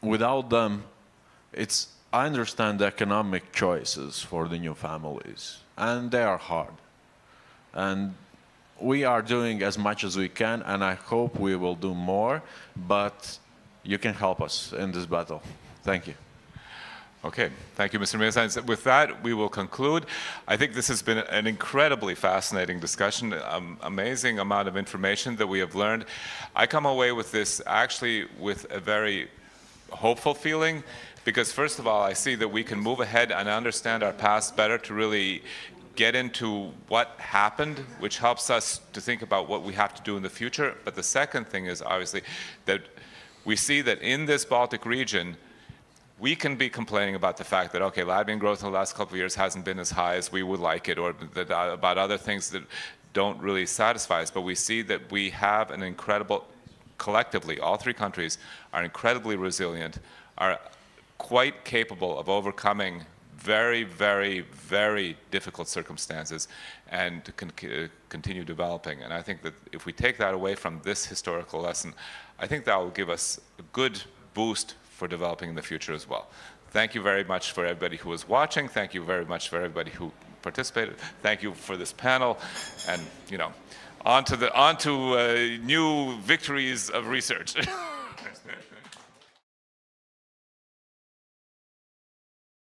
without them, I understand the economic choices for the new families, and they are hard. And we are doing as much as we can, and I hope we will do more, but you can help us in this battle. Thank you. Okay, thank you, Mr. Miezainis. With that, we will conclude. I think this has been an incredibly fascinating discussion, amazing amount of information that we have learned. I come away with this actually with a very hopeful feeling, because first of all, I see that we can move ahead and understand our past better to really get into what happened, which helps us to think about what we have to do in the future. But the second thing is obviously that we see that in this Baltic region, we can be complaining about the fact that, okay, Latvian growth in the last couple of years hasn't been as high as we would like it, or that, about other things that don't really satisfy us. But we see that we have an incredible, collectively, all three countries are incredibly resilient, are quite capable of overcoming very, very, very difficult circumstances and to continue developing. And I think that if we take that away from this historical lesson, I think that will give us a good boost for developing in the future as well. Thank you very much for everybody who was watching. Thank you very much for everybody who participated. Thank you for this panel. And, you know, on to new victories of research.